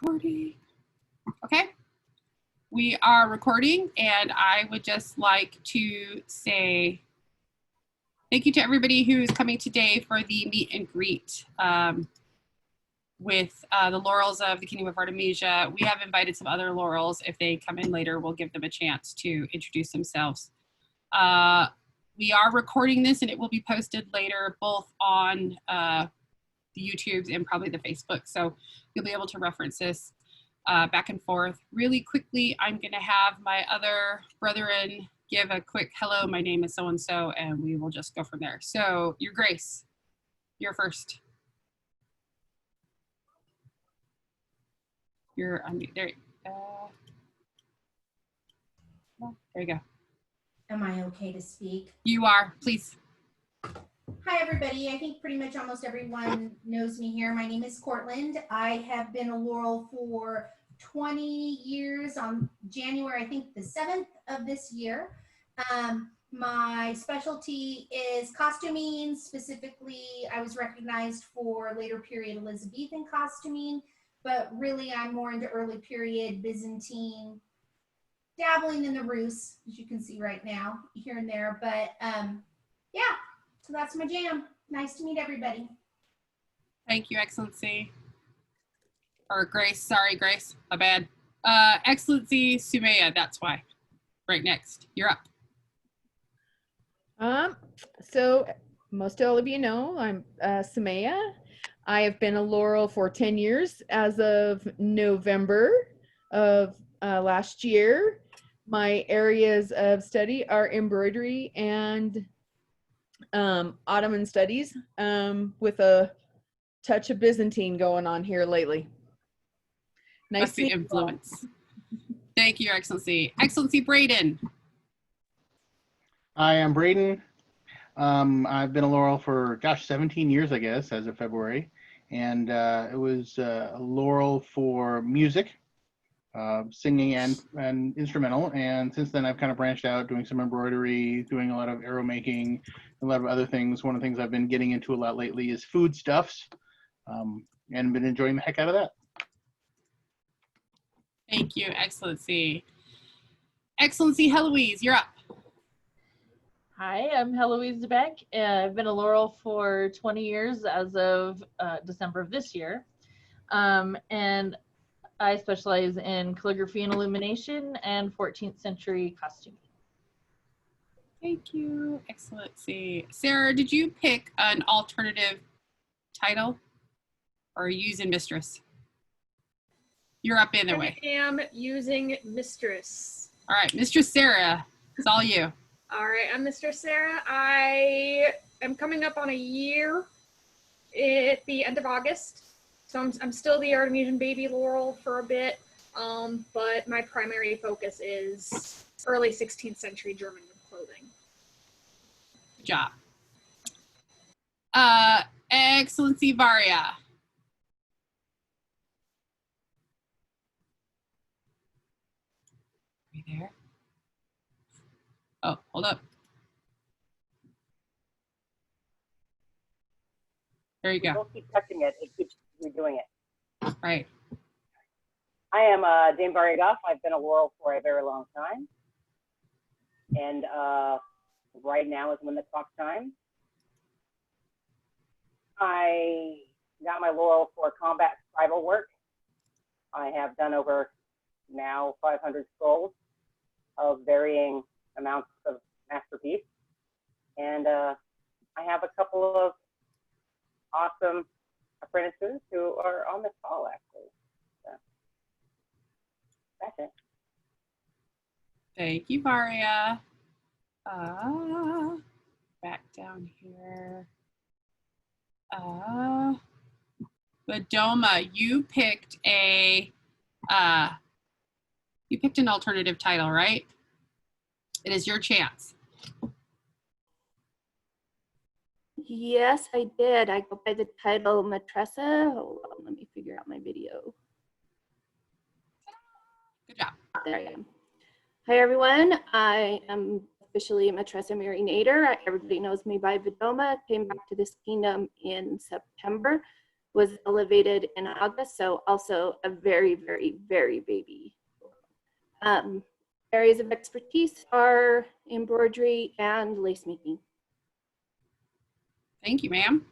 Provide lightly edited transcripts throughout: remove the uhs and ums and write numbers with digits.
Recording. Okay, we are recording, and I would just like to say thank you to everybody who is coming today for the meet and greet with the Laurels of the Kingdom of Artemisia. We have invited some other Laurels. If they come in later, we'll give them a chance to introduce themselves. We are recording this, and it will be posted later, both on the YouTubes and probably the Facebook. So you'll be able to reference this back and forth. Really quickly, I'm going to have my other brethren give a quick hello, my name is so-and-so, and we will just go from there. So, Your Grace, you're first. You're on mute. There you go. Am I okay to speak? You are, please. Hi, everybody. I think pretty much almost everyone knows me here. My name is Cortland. I have been a Laurel for 20 years on January, I think the 7th of this year. My specialty is costuming. Specifically, I was recognized for later period Elizabethan costuming, but really I'm more into early period Byzantine, dabbling in the Rus, as you can see right now, here and there. But yeah. So that's my jam. Nice to meet everybody. Thank you, Excellency. Or Grace, sorry, Grace, my bad. Excellency Sumaya, that's why. Right next, you're up. So most all of you know, I'm Sumaya. I have been a Laurel for 10 years as of November of last year. My areas of study are embroidery and Ottoman studies, with a touch of Byzantine going on here lately. Nice to influence. Thank you, Your Excellency. Excellency Braden. Hi, I'm Braden. I've been a Laurel for, 17 years, I guess, as of February. And it was a Laurel for music, singing and instrumental. And since then, I've kind of branched out, doing some embroidery, doing a lot of arrow making, a lot of other things. One of the things I've been getting into a lot lately is foodstuffs, and been enjoying the heck out of that. Thank you, Excellency. Excellency Heloise, you're up. Hi, I'm Heloise DeBeck. I've been a Laurel for 20 years as of December of this year. And I specialize in calligraphy and illumination and 14th century costuming. Thank you, Excellency. Sarah, did you pick an alternative title or are you using Mistress? You're up either way. I am using Mistress. All right, Mistress Sarah, it's all you. All right, I'm Mistress Sarah. I am coming up on a year at the end of August. So I'm still the Artemisian baby Laurel for a bit, but my primary focus is early 16th century German clothing. Good job. Excellency Varia. Are you there? Oh, hold up. There you go. Don't keep touching it. It keeps redoing it. Right. I am Dame Variegoff. I've been a Laurel for a very long time. And right now is when the clock chimes. I got my Laurel for combat tribal work. I have done over now 500 scrolls of varying amounts of masterpiece. And I have a couple of awesome apprentices who are on this call, actually. So that's it. Thank you, Varia. Back down here. Badoma, you picked an alternative title, right? It is your chance. Yes, I did. I go by the title Matressa. Hold on, let me figure out my video. Good job. There I am. Hi, everyone. I am officially Matressa Marinator. Everybody knows me by Badoma. Came back to this kingdom in September was elevated in August, so also a very, very, very baby. Areas of expertise are embroidery and lace making. Thank you, ma'am.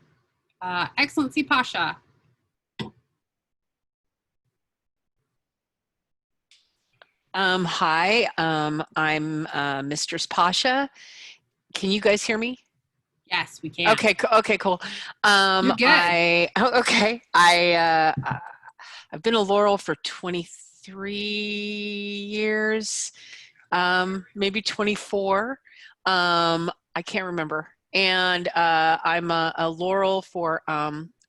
Excellency Pasha. Hi, I'm Mistress Pasha. Can you guys hear me? Yes, we can. Okay, okay, cool. You're good. I've been a Laurel for 23 years, maybe 24. I can't remember. And I'm a Laurel for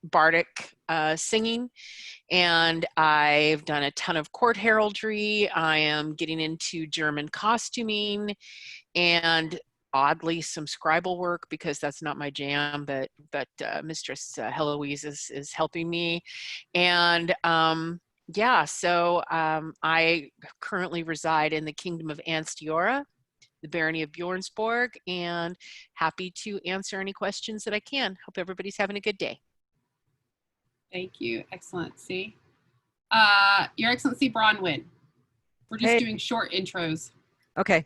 bardic singing. And I've done a ton of court heraldry. I am getting into German costuming and oddly some scribal work because that's not my jam, but Mistress Heloise is helping me. And yeah, so I currently reside in the Kingdom of Anstiora, the Barony of Bjornsborg, and happy to answer any questions that I can. Hope everybody's having a good day. Thank you, Excellency. Your Excellency Bronwyn. We're just doing short intros. Okay.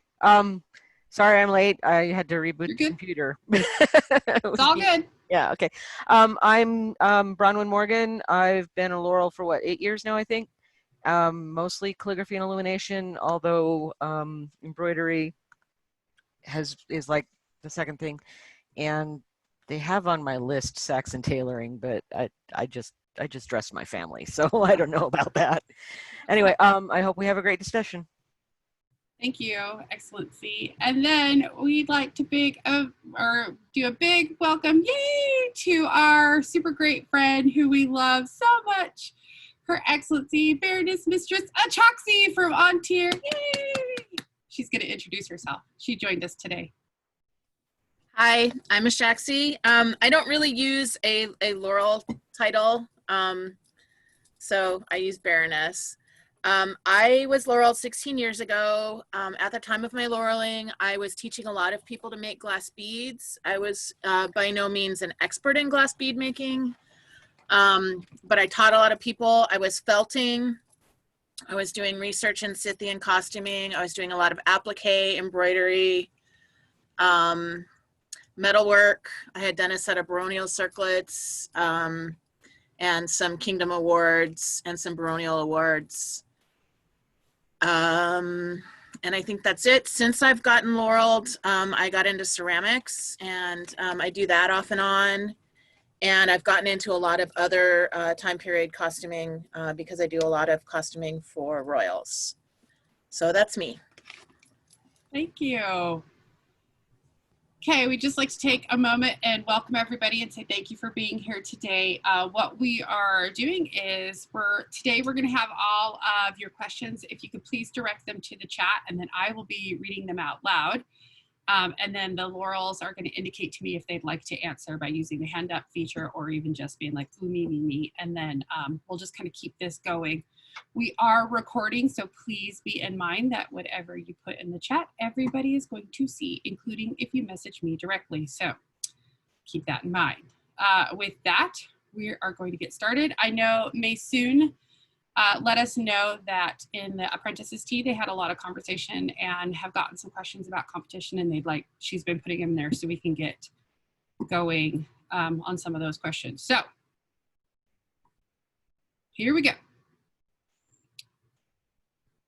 Sorry I'm late. I had to reboot the computer. It's all good. Yeah, okay. I'm Bronwyn Morgan. I've been a Laurel for what, 8 years now, I think. Mostly calligraphy and illumination, although embroidery is like the second thing. And they have on my list Saxon tailoring, but I just dress my family, so I don't know about that. Anyway, I hope we have a great discussion. Thank you, Excellency. And then we'd like to do a big welcome, yay, to our super great friend who we love so much, Her Excellency Baroness Mistress Achaxi from Ontier. Yay! She's going to introduce herself. She joined us today. Hi, I'm Achaxi. I don't really use a Laurel title, so I use Baroness. I was Laurel 16 years ago. At the time of my Laureling, I was teaching a lot of people to make glass beads. I was by no means an expert in glass bead making, but I taught a lot of people. I was felting. I was doing research in Scythian costuming. I was doing a lot of applique, embroidery, metalwork. I had done a set of baronial circlets and some Kingdom Awards and some baronial awards. And I think that's it. Since I've gotten laureled, I got into ceramics, and I do that off and on. And I've gotten into a lot of other time period costuming because I do a lot of costuming for royals. So that's me. Thank you. Okay, we'd just like to take a moment and welcome everybody and say thank you for being here today. What we are doing is today we're going to have all of your questions. If you could please direct them to the chat, and then I will be reading them out loud. And then the Laurels are going to indicate to me if they'd like to answer by using the hand up feature or even just being like, ooh, me. And then we'll just kind of keep this going. We are recording, so please be in mind that whatever you put in the chat, everybody is going to see, including if you message me directly. So keep that in mind. With that, we are going to get started. I know Maysoon let us know that in the Apprentices Tea, they had a lot of conversation and have gotten some questions about competition, and she's been putting them there so we can get going on some of those questions. So here we go.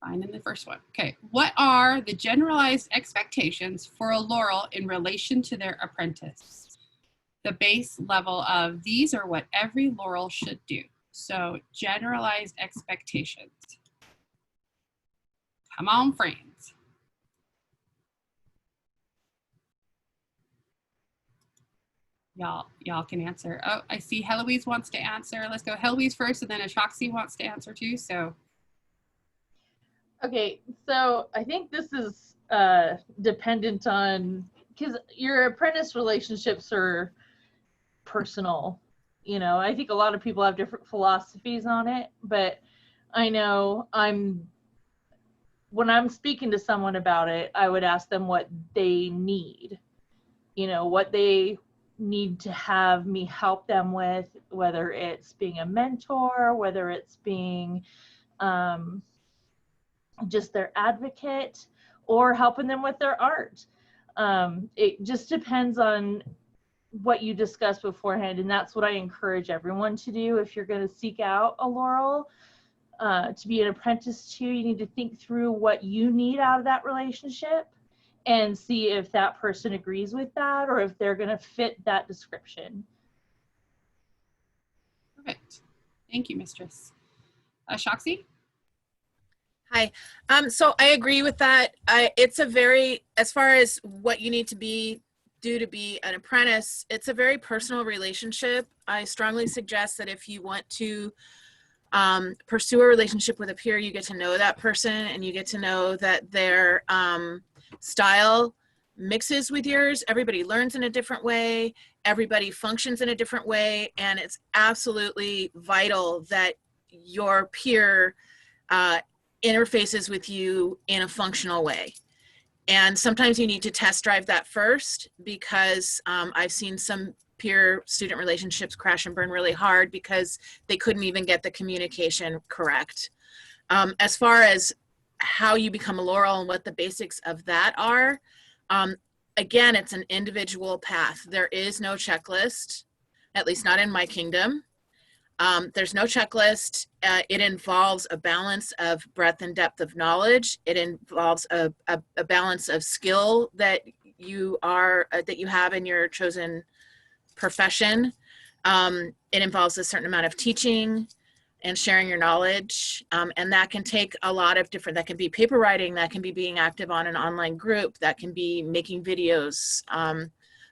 Finding the first one. Okay, what are the generalized expectations for a Laurel in relation to their apprentice? The base level of these are what every Laurel should do. So generalized expectations. Come on, friends. Y'all can answer. Oh, I see Heloise wants to answer. Let's go Heloise first, and then Achaxi wants to answer too. So. Okay, so I think this is dependent on, because your apprentice relationships are personal. You know, I think a lot of people have different philosophies on it, but I know when I'm speaking to someone about it, I would ask them what they need, you know, what they need to have me help them with, whether it's being a mentor, whether it's being just their advocate, or helping them with their art. It just depends on what you discussed beforehand, and that's what I encourage everyone to do. If you're going to seek out a Laurel to be an apprentice to, you need to think through what you need out of that relationship and see if that person agrees with that or if they're going to fit that description. Perfect. Thank you, Mistress. Shakshi? Hi. So I agree with that. It's a very, as far as what you need to do to be an apprentice, it's a very personal relationship. I strongly suggest that if you want to pursue a relationship with a peer, you get to know that person and you get to know that their style mixes with yours. Everybody learns in a different way. Everybody functions in a different way. And it's absolutely vital that your peer interfaces with you in a functional way. And sometimes you need to test drive that first, because I've seen some peer-student relationships crash and burn really hard because they couldn't even get the communication correct. As far as how you become a Laurel and what the basics of that are, again, it's an individual path. There is no checklist, at least not in my kingdom. There's no checklist. It involves a balance of breadth and depth of knowledge. It involves a balance of skill that you have in your chosen profession. It involves a certain amount of teaching and sharing your knowledge. And that can take a lot of different, that can be paper writing, that can be being active on an online group, that can be making videos.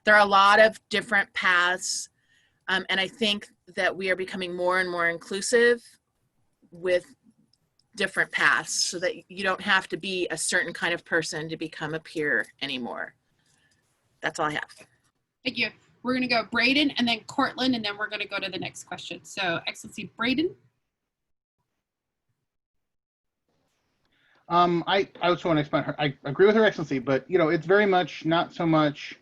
There are a lot of different paths. And I think that we are becoming more and more inclusive with different paths so that you don't have to be a certain kind of person to become a peer anymore. That's all I have. Thank you. We're going to go Braden and then Cortland, and then we're going to go to the next question. So, Excellency Braden. I also want to explain her. I agree with Her Excellency, but it's very much not so much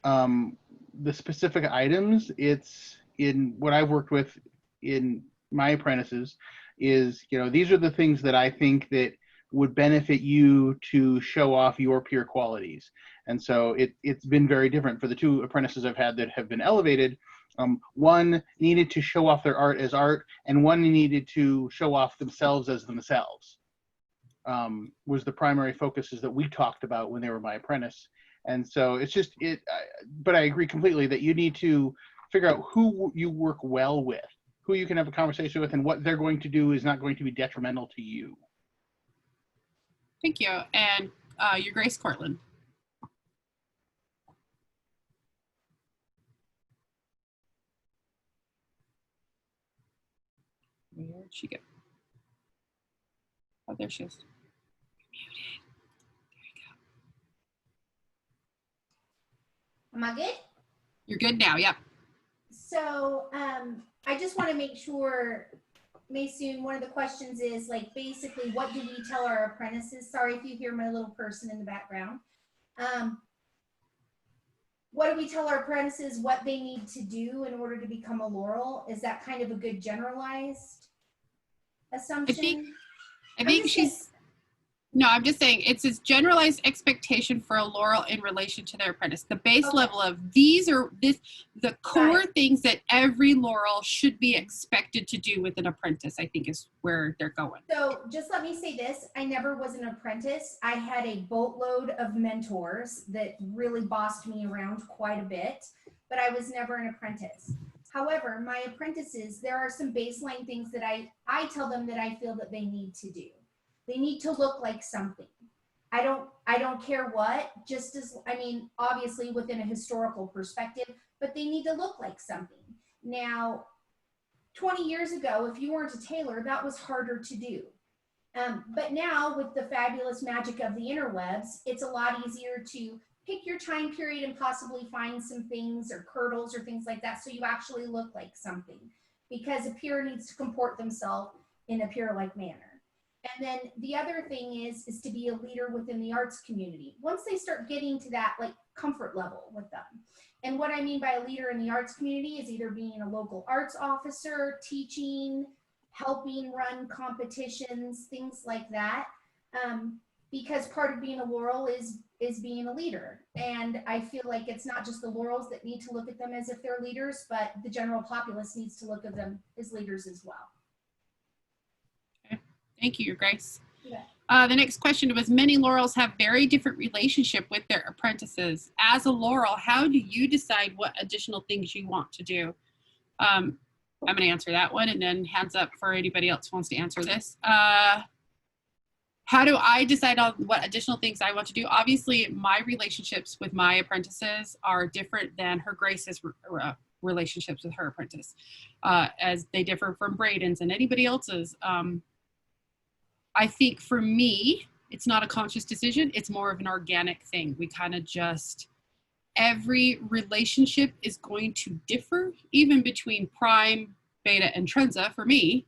the specific items. It's in what I've worked with in my apprentices is, these are the things that I think that would benefit you to show off your peer qualities. And so it's been very different for the two apprentices I've had that have been elevated. One needed to show off their art as art, and one needed to show off themselves as themselves. Was the primary focuses that we talked about when they were my apprentice. And so it's just, but I agree completely that you need to figure out who you work well with, who you can have a conversation with, and what they're going to do is not going to be detrimental to you. Thank you. And Your Grace, Cortland. Where'd she go? Oh, there she is. Muted. There you go. Am I good? You're good now. Yep. So I just want to make sure, Maysoon, one of the questions is basically, what do we tell our apprentices? Sorry if you hear my little person in the background. What do we tell our apprentices what they need to do in order to become a Laurel? Is that kind of a good generalized assumption? I think she's, no, I'm just saying it's this generalized expectation for a Laurel in relation to their apprentice. The base level of the core things that every Laurel should be expected to do with an apprentice, I think is where they're going. So just let me say this. I never was an apprentice. I had a boatload of mentors that really bossed me around quite a bit, but I was never an apprentice. However, my apprentices, there are some baseline things that I tell them that I feel that they need to do. They need to look like something. I don't care what, just as, obviously within a historical perspective, but they need to look like something. Now, 20 years ago, if you weren't a tailor, that was harder to do. But now with the fabulous magic of the interwebs, it's a lot easier to pick your time period and possibly find some things or curdles or things like that so you actually look like something, because a peer needs to comport themselves in a peer-like manner. And then the other thing is to be a leader within the arts community. Once they start getting to that like comfort level with them. And what I mean by a leader in the arts community is either being a local arts officer, teaching, helping run competitions, things like that. Because part of being a Laurel is being a leader. And I feel like it's not just the Laurels that need to look at them as if they're leaders, but the general populace needs to look at them as leaders as well. Okay. Thank you, Your Grace. Yeah. The next question was, many Laurels have very different relationship with their apprentices. As a Laurel, how do you decide what additional things you want to do? I'm going to answer that one, and then hands up for anybody else who wants to answer this. How do I decide on what additional things I want to do? Obviously, my relationships with my apprentices are different than Her Grace's relationships with her apprentice, as they differ from Braden's and anybody else's. I think for me, it's not a conscious decision. It's more of an organic thing. We kind of just, every relationship is going to differ, even between Prime, Beta, and Trenza. For me,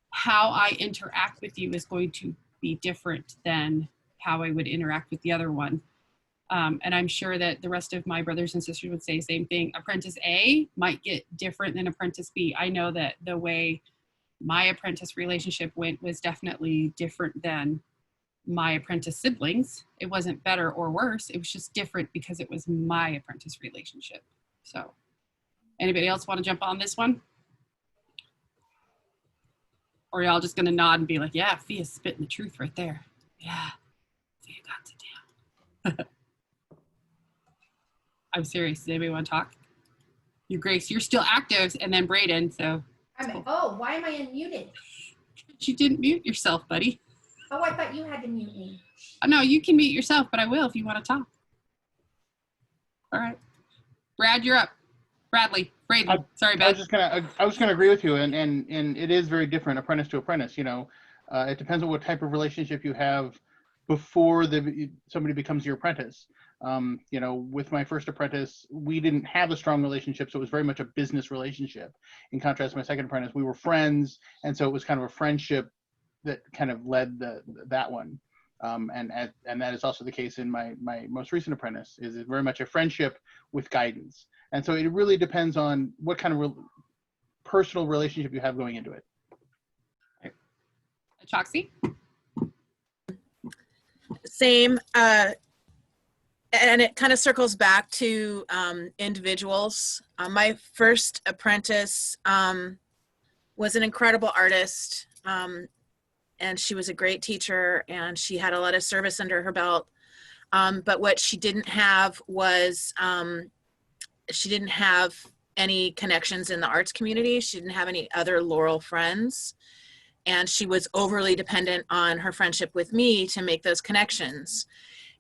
how I interact with you is going to be different than how I would interact with the other one. And I'm sure that the rest of my brothers and sisters would say the same thing. Apprentice A might get different than Apprentice B. I know that the way my apprentice relationship went was definitely different than my apprentice siblings. It wasn't better or worse. It was just different because it was my apprentice relationship. So anybody else want to jump on this one? Or y'all just gonna nod and be like, yeah, Fia's spitting the truth right there. Yeah, Fia got it down. I'm serious. Does anybody want to talk? Your Grace, you're still active, and then Braden, so. Cool. Oh, why am I unmuted? You didn't mute yourself, buddy. Oh, I thought you had to mute me. Oh, no, you can mute yourself, but I will if you want to talk. All right. Brad, you're up. Bradley, Braden, sorry, Beth. I was gonna agree with you, and it is very different, apprentice to apprentice. You know, it depends on what type of relationship you have before somebody becomes your apprentice. You know, with my first apprentice, we didn't have a strong relationship, so it was very much a business relationship. In contrast to my second apprentice, we were friends, and so it was kind of a friendship that kind of led that one. And that is also the case in my most recent apprentice. Is very much a friendship with guidance. And so it really depends on what kind of personal relationship you have going into it. Choxy? Same. And it kind of circles back to individuals. My first apprentice was an incredible artist, and she was a great teacher, and she had a lot of service under her belt. But what she didn't have was she didn't have any connections in the arts community. She didn't have any other Laurel friends. And she was overly dependent on her friendship with me to make those connections.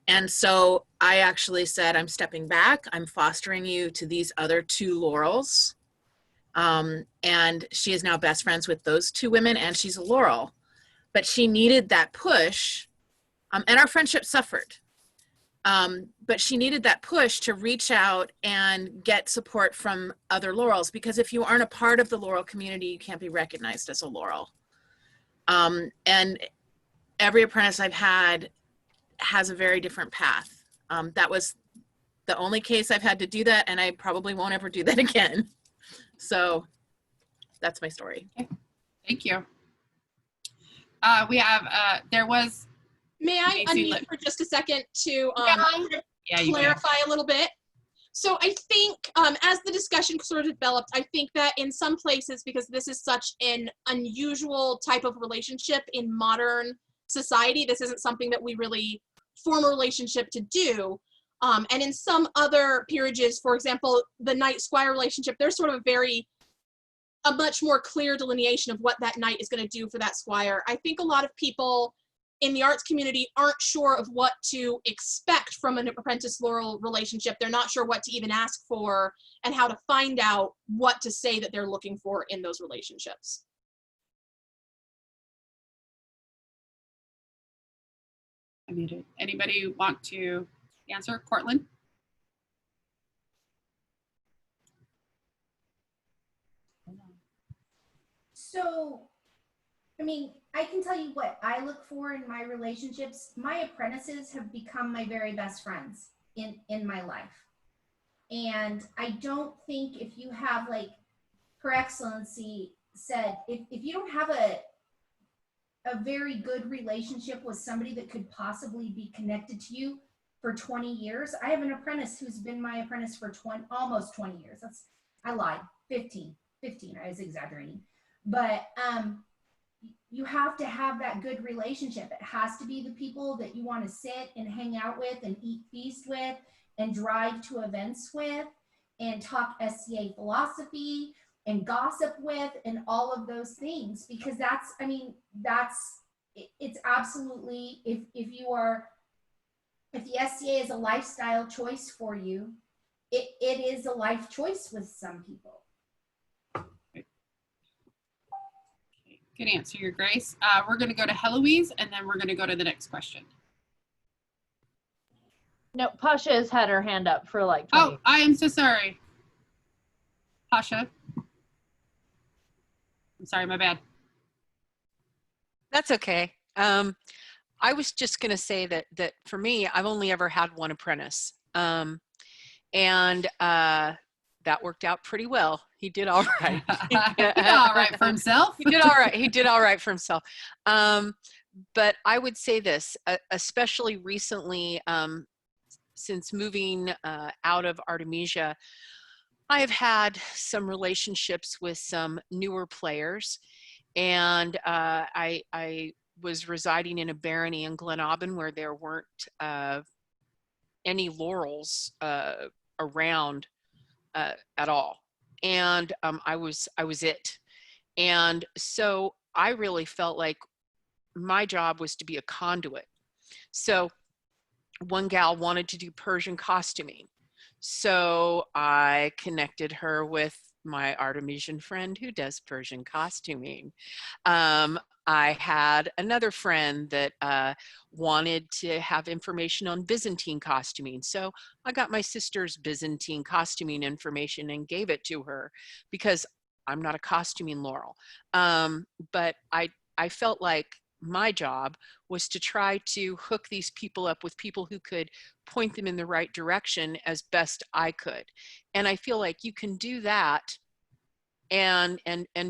And so I actually said, I'm stepping back. I'm fostering you to these other two Laurels. And she is now best friends with those two women, and she's a Laurel. But she needed that push, and our friendship suffered. But she needed that push to reach out and get support from other Laurels, because if you aren't a part of the Laurel community, you can't be recognized as a Laurel. And every apprentice I've had has a very different path. That was the only case I've had to do that, and I probably won't ever do that again. So that's my story. Okay. Thank you. We have, there was. May I unmute for just a second to clarify a little bit? So I think as the discussion sort of developed, I think that in some places, because this is such an unusual type of relationship in modern society, this isn't something that we really form a relationship to do. And in some other peerages, for example, the knight-squire relationship, there's sort of a much more clear delineation of what that knight is going to do for that squire. I think a lot of people in the arts community aren't sure of what to expect from an apprentice Laurel relationship. They're not sure what to even ask for and how to find out what to say that they're looking for in those relationships. I muted. Anybody want to answer? Cortland? So, I mean, I can tell you what I look for in my relationships. My apprentices have become my very best friends in my life. And I don't think if you have, like Her Excellency said, if you don't have a very good relationship with somebody that could possibly be connected to you for 20 years. I have an apprentice who's been my apprentice for almost 20 years. I lied, 15, I was exaggerating. But you have to have that good relationship. It has to be the people that you want to sit and hang out with and eat feast with and drive to events with and talk SCA philosophy and gossip with and all of those things, because it's absolutely, if the SCA is a lifestyle choice for you, it is a life choice with some people. Good answer, Your Grace. We're going to go to Heloise, and then we're going to go to the next question. No, Pasha has had her hand up for like 20. Oh, I am so sorry. Pasha. I'm sorry, my bad. That's okay. I was just going to say that for me, I've only ever had one apprentice. And that worked out pretty well. He did all right. He did all right for himself. He did all right. He did all right for himself. But I would say this, especially recently, since moving out of Artemisia, I have had some relationships with some newer players, and I was residing in a barony in Glenaubin where there weren't any Laurels around at all, and I was it, and so I really felt like my job was to be a conduit. So one gal wanted to do Persian costuming, so I connected her with my Artemisian friend who does Persian costuming. I had another friend that wanted to have information on Byzantine costuming. So I got my sister's Byzantine costuming information and gave it to her, because I'm not a costuming Laurel. But I felt like my job was to try to hook these people up with people who could point them in the right direction as best I could. And I feel like you can do that and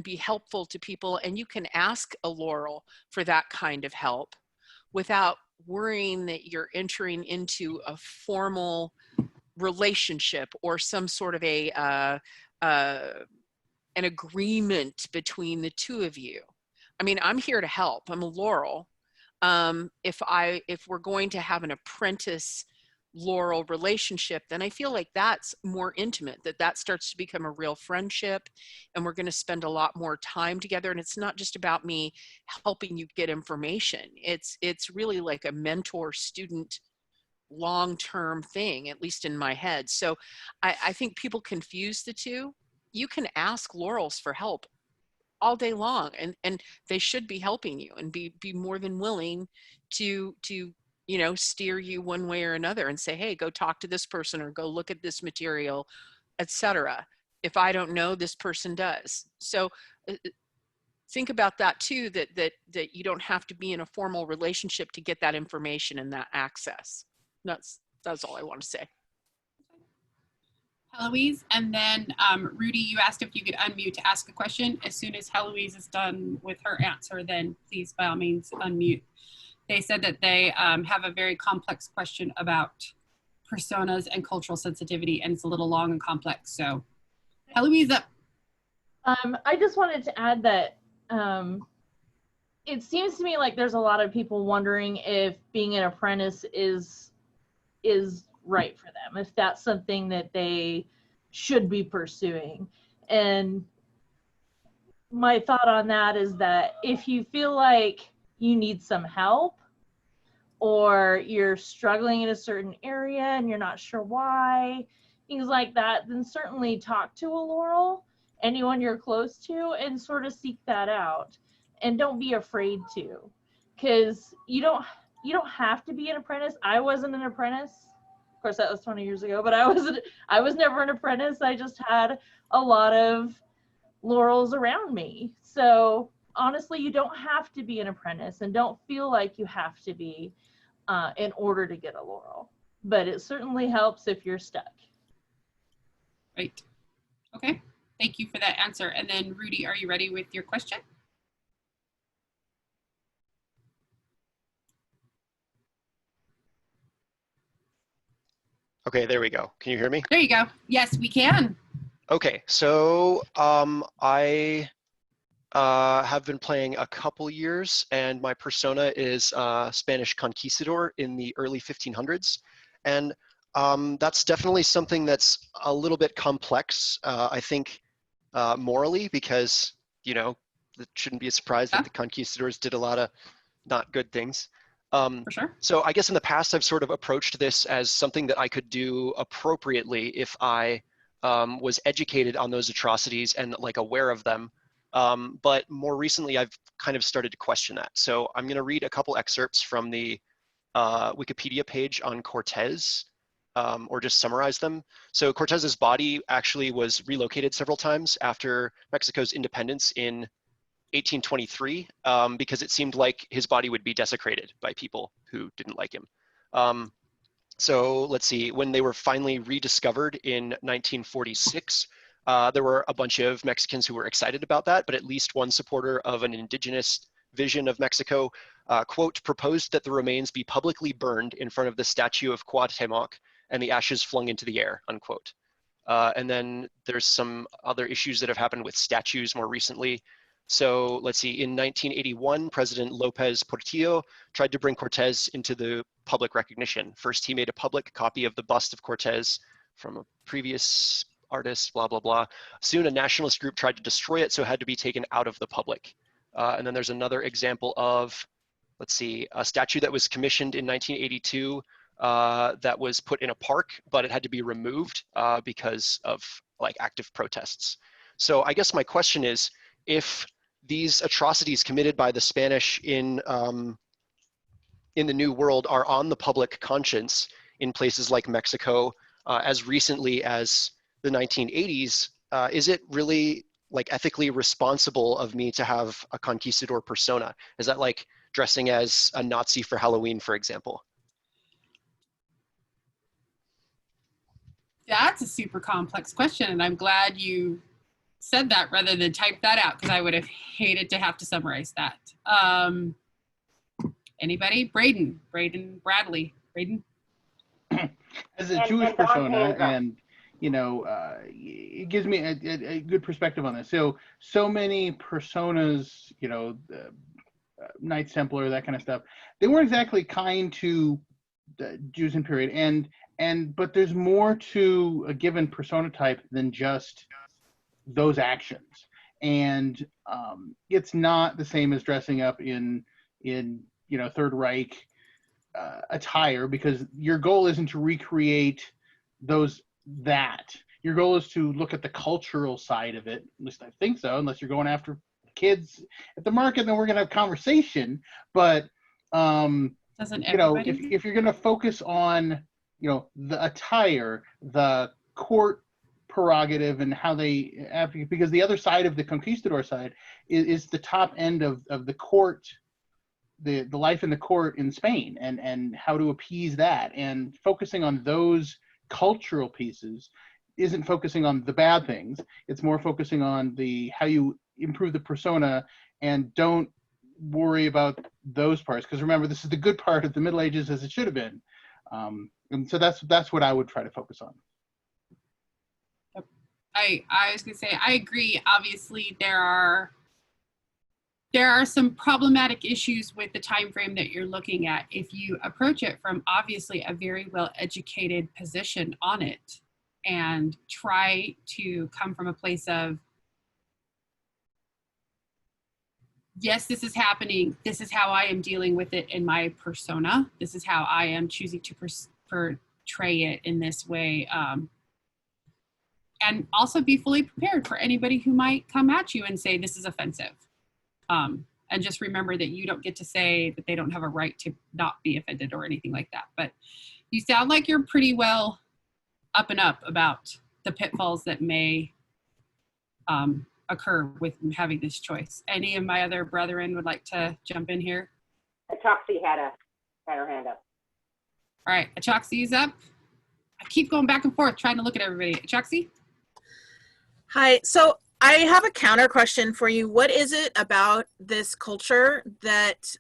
be helpful to people, and you can ask a Laurel for that kind of help without worrying that you're entering into a formal relationship or some sort of an agreement between the two of you. I mean, I'm here to help. I'm a Laurel. If we're going to have an apprentice Laurel relationship, then I feel like that's more intimate, that starts to become a real friendship, and we're going to spend a lot more time together. And it's not just about me helping you get information. It's really like a mentor-student long-term thing, at least in my head. So I think people confuse the two. You can ask Laurels for help all day long, and they should be helping you and be more than willing to steer you one way or another and say, hey, go talk to this person or go look at this material, etc. If I don't know, this person does. So think about that too, that you don't have to be in a formal relationship to get that information and that access. That's all I want to say. Heloise, and then Rudy, you asked if you could unmute to ask a question. As soon as Heloise is done with her answer, then please, by all means, unmute. They said that they have a very complex question about personas and cultural sensitivity, and it's a little long and complex. So, Heloise, up. I just wanted to add that it seems to me like there's a lot of people wondering if being an apprentice is right for them, if that's something that they should be pursuing. And my thought on that is that if you feel like you need some help, or you're struggling in a certain area and you're not sure why, things like that, then certainly talk to a Laurel, anyone you're close to, and sort of seek that out. And don't be afraid to, because you don't have to be an apprentice. I wasn't an apprentice. Of course, that was 20 years ago, but I was never an apprentice. I just had a lot of Laurels around me. So honestly, you don't have to be an apprentice, and don't feel like you have to be in order to get a laurel. But it certainly helps if you're stuck. Right. Okay. Thank you for that answer. And then Rudy, are you ready with your question? Okay, there we go. Can you hear me? There you go. Yes, we can. Okay, so I have been playing a couple years, and my persona is Spanish conquistador in the early 1500s. And that's definitely something that's a little bit complex, I think, morally, because, you know, it shouldn't be a surprise that the conquistadors did a lot of not good things. For sure. So I guess in the past, I've sort of approached this as something that I could do appropriately if I was educated on those atrocities and like aware of them. But more recently, I've kind of started to question that. So I'm going to read a couple excerpts from the Wikipedia page on Cortez, or just summarize them. So Cortez's body actually was relocated several times after Mexico's independence in 1823, because it seemed like his body would be desecrated by people who didn't like him. So let's see, when they were finally rediscovered in 1946, there were a bunch of Mexicans who were excited about that, but at least one supporter of an indigenous vision of Mexico, quote, proposed that the remains be publicly burned in front of the statue of Cuauhtemoc and the ashes flung into the air, unquote. And then there's some other issues that have happened with statues more recently. So let's see, in 1981, President Lopez Portillo tried to bring Cortez into the public recognition. First, he made a public copy of the bust of Cortez from a previous artist, blah, blah, blah. Soon, a nationalist group tried to destroy it, so it had to be taken out of the public. And then there's another example of, let's see, a statue that was commissioned in 1982 that was put in a park, but it had to be removed because of like active protests. So I guess my question is, if these atrocities committed by the Spanish in the New World are on the public conscience in places like Mexico as recently as the 1980s, is it really like ethically responsible of me to have a conquistador persona? Is that like dressing as a Nazi for Halloween, for example? That's a super complex question, and I'm glad you said that rather than type that out, because I would have hated to have to summarize that. Anybody? Braden Bradley. Braden? As a Jewish persona, and you know, it gives me a good perspective on this. So many personas, you know, Knights Templar, that kind of stuff, they weren't exactly kind to the Jews in period, but there's more to a given persona type than just those actions. And it's not the same as dressing up in you know, Third Reich attire, because your goal isn't to recreate that. Your goal is to look at the cultural side of it. At least I think so, unless you're going after kids at the market, then we're going to have conversation. But you know, if you're going to focus on, you know, the attire, the court prerogative, and how they, because the other side of the conquistador side is the top end of the court, the life in the court in Spain, and how to appease that, and focusing on those cultural pieces isn't focusing on the bad things. It's more focusing on how you improve the persona, and don't worry about those parts, because remember, this is the good part of the Middle Ages, as it should have been. And so that's what I would try to focus on. I was gonna say, I agree. Obviously, there are some problematic issues with the time frame that you're looking at. If you approach it from obviously a very well-educated position on it, and try to come from a place of, yes, this is happening, this is how I am dealing with it in my persona, this is how I am choosing to portray it in this way, and also be fully prepared for anybody who might come at you and say this is offensive. And just remember that you don't get to say that they don't have a right to not be offended or anything like that. But you sound like you're pretty well up and up about the pitfalls that may occur with having this choice. Any of my other brethren would like to jump in here? Choxy had her hand up. All right, Choxy's up. I keep going back and forth trying to look at everybody. Choxy? Hi. So I have a counter question for you. What is it about this culture that,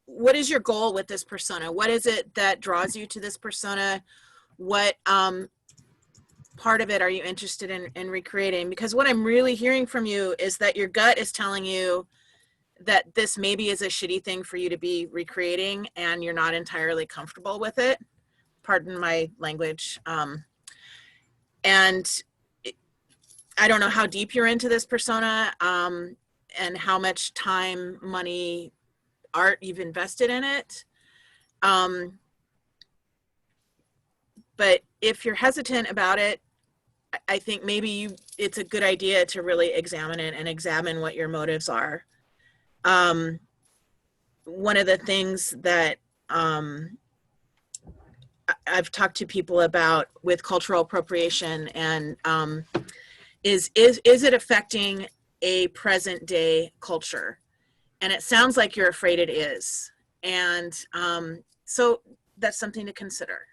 what is your goal with this persona? What is it that draws you to this persona? What part of it are you interested in recreating? Because what I'm really hearing from you is that your gut is telling you that this maybe is a shitty thing for you to be recreating and you're not entirely comfortable with it. Pardon my language. And I don't know how deep you're into this persona and how much time, money, art you've invested in it. But if you're hesitant about it, I think maybe it's a good idea to really examine it and examine what your motives are. One of the things that I've talked to people about with cultural appropriation and is it affecting a present day culture? And it sounds like you're afraid it is. And so that's something to consider.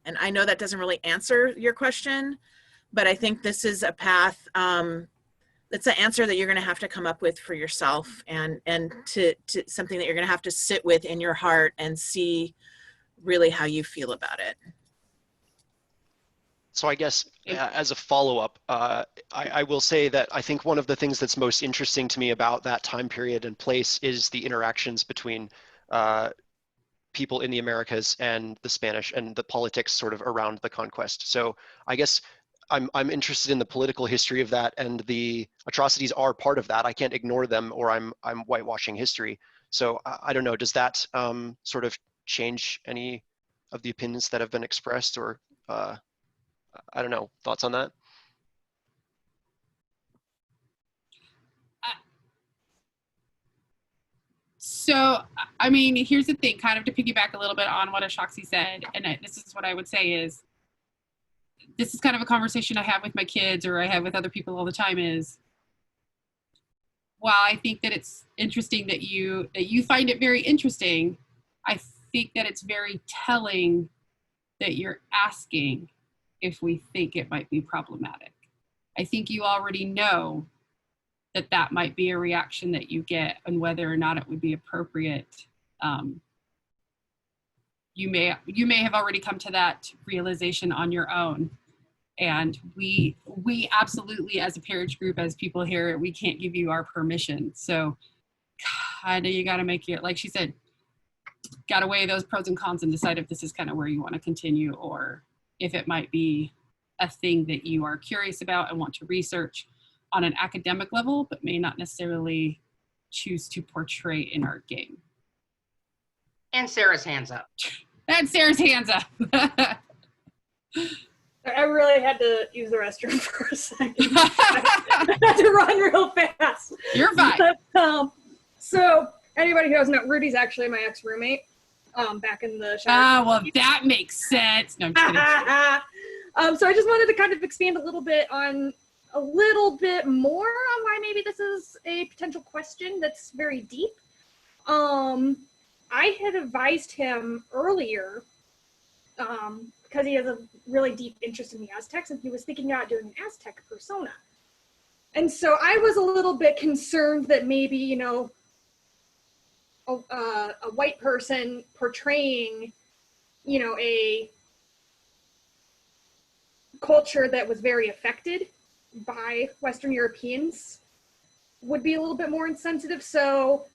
And I know that doesn't really answer your question, but I think this is a path, it's an answer that you're gonna have to come up with for yourself and to something that you're gonna have to sit with in your heart and see really how you feel about it. So I guess as a follow-up, I will say that I think one of the things that's most interesting to me about that time period and place is the interactions between people in the Americas and the Spanish and the politics sort of around the conquest. So I guess I'm interested in the political history of that, and the atrocities are part of that. I can't ignore them, or I'm whitewashing history. So I don't know, does that sort of change any of the opinions that have been expressed, or I don't know, thoughts on that? So, I mean, here's the thing, kind of to piggyback a little bit on what Ashoxy said, and this is what I would say is, this is kind of a conversation I have with my kids or I have with other people all the time is, while I think that it's interesting that you find it very interesting, I think that it's very telling that you're asking if we think it might be problematic. I think you already know that that might be a reaction that you get, and whether or not it would be appropriate. You may have already come to that realization on your own. And we absolutely, as a peerage group, as people here, we can't give you our permission. So kind of you got to make it, like she said, got to weigh those pros and cons and decide if this is kind of where you want to continue, or if it might be a thing that you are curious about and want to research on an academic level, but may not necessarily choose to portray in our game. And Sarah's hands up. And Sarah's hands up. I really had to use the restroom for a second. I had to run real fast. You're fine. But, so anybody who doesn't know, Rudy's actually my ex-roommate back in the shower. Ah, well, that makes sense. No, I'm just kidding. So I just wanted to kind of expand a little bit more on why maybe this is a potential question that's very deep. I had advised him earlier because he has a really deep interest in the Aztecs, and he was thinking about doing an Aztec persona. And so I was a little bit concerned that maybe, you know, a white person portraying, you know, a culture that was very affected by Western Europeans would be a little bit more insensitive. So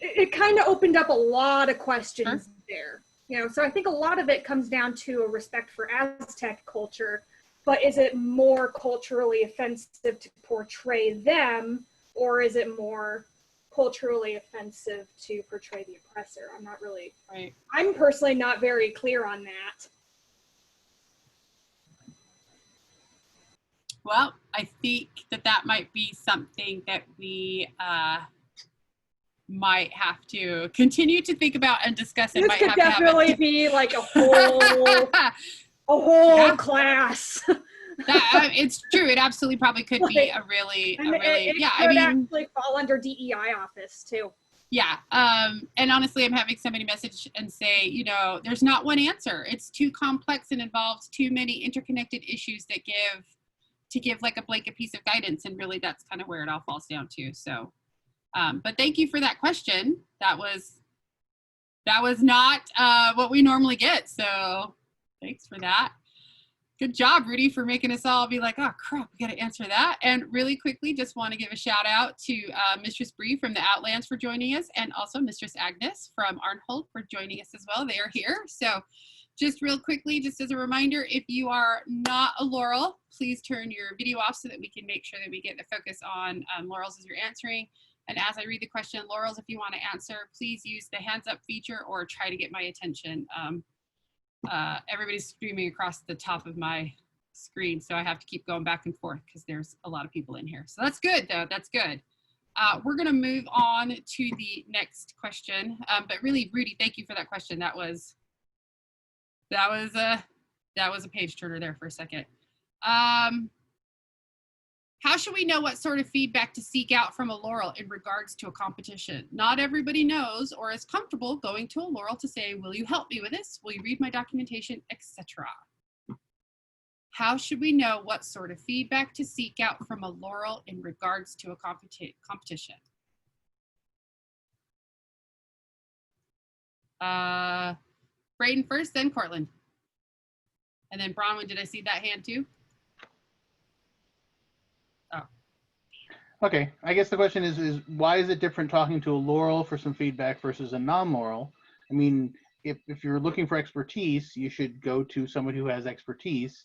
it kind of opened up a lot of questions there. You know, so I think a lot of it comes down to a respect for Aztec culture, but is it more culturally offensive to portray them, or is it more culturally offensive to portray the oppressor? I'm not really, I'm personally not very clear on that. Well, I think that might be something that we might have to continue to think about and discuss. This could definitely be like a whole class. It's true. It absolutely probably could be a really, It yeah. could I mean, actually fall under DEI office too. yeah. And honestly, I'm having somebody message and say, you know, there's not one answer. It's too complex and involves too many interconnected issues that give like a blanket piece of guidance. And really, that's kind of where it all falls down to. So, but thank you for that question. That was not what we normally get. So thanks for that. Good job, Rudy, for making us all be like, oh, crap, we got to answer that. And really quickly, just want to give a shout out to Mistress Bree from the Outlands for joining us, and also Mistress Agnes from Arnhold for joining us as well. They are here. So just real quickly, just as a reminder, if you are not a Laurel, please turn your video off so that we can make sure that we get the focus on Laurels as you're answering. And as I read the question, Laurels, if you want to answer, please use the hands up feature or try to get my attention. Everybody's streaming across the top of my screen, so I have to keep going back and forth because there's a lot of people in here. So that's good, though. That's good. We're going to move on to the next question. But really, Rudy, thank you for that question. That was a page turner there for a second. How should we know what sort of feedback to seek out from a Laurel in regards to a competition? Not everybody knows or is comfortable going to a Laurel to say, will you help me with this? Will you read my documentation, etc. How should we know what sort of feedback to seek out from a Laurel in regards to a competition? Braden first, then Cortland. And then Bronwyn, did I see that hand too? Oh. Okay, I guess the question is why is it different talking to a Laurel for some feedback versus a non-Laurel? I mean, if you're looking for expertise, you should go to someone who has expertise.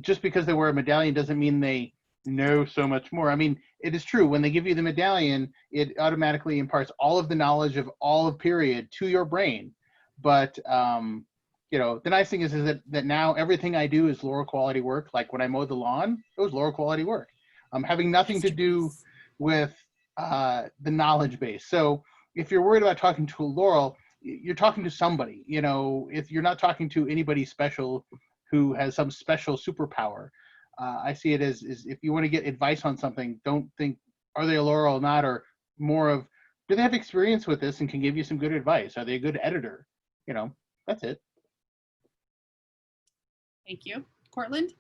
Just because they wear a medallion doesn't mean they know so much more. I mean, it is true, when they give you the medallion, it automatically imparts all of the knowledge of all of period to your brain. But, you know, the nice thing is that now everything I do is Laurel quality work. Like when I mowed the lawn, it was Laurel quality work. Having nothing to do with the knowledge base. So if you're worried about talking to a Laurel, you're talking to somebody. You know, if you're not talking to anybody special who has some special superpower. I see it as if you want to get advice on something, don't think, are they a Laurel or not, or more of, do they have experience with this and can give you some good advice? Are they a good editor? You know, that's it. Thank you. Cortland?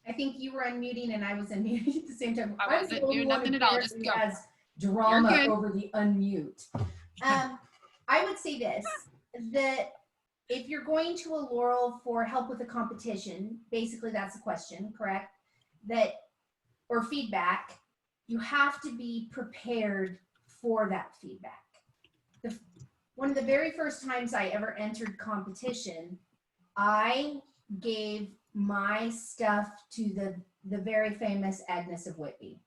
I think you were unmuting and I was unmuting at the same time. I wasn't doing nothing at all. Just go. Has drama over the unmute. I would say this, that if you're going to a Laurel for help with a competition, basically that's the question, correct? Or feedback, you have to be prepared for that feedback. One of the very first times I ever entered competition, I gave my stuff to the very famous Agnes of Whitby.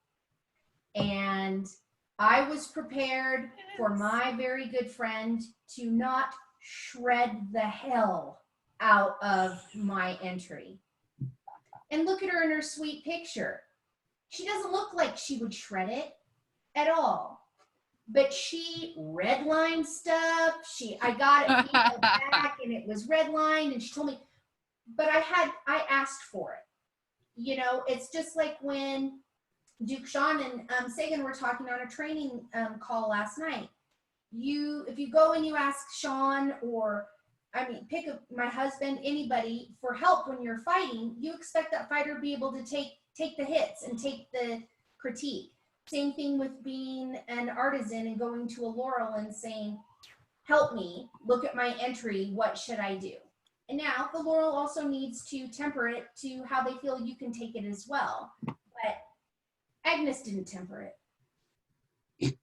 And I was prepared for my very good friend to not shred the hell out of my entry. And look at her in her sweet picture. She doesn't look like she would shred it at all. But she redlined stuff. I got it back and it was redlined, and she told me, but I asked for it. You know, it's just like when Duke Sean and Sagan were talking on a training call last night. If you go and you ask Sean, or pick my husband, anybody for help when you're fighting, you expect that fighter to be able to take the hits and take the critique. Same thing with being an artisan and going to a Laurel and saying, help me, look at my entry, what should I do? And now the Laurel also needs to temper it to how they feel you can take it as well. But Agnes didn't temper it.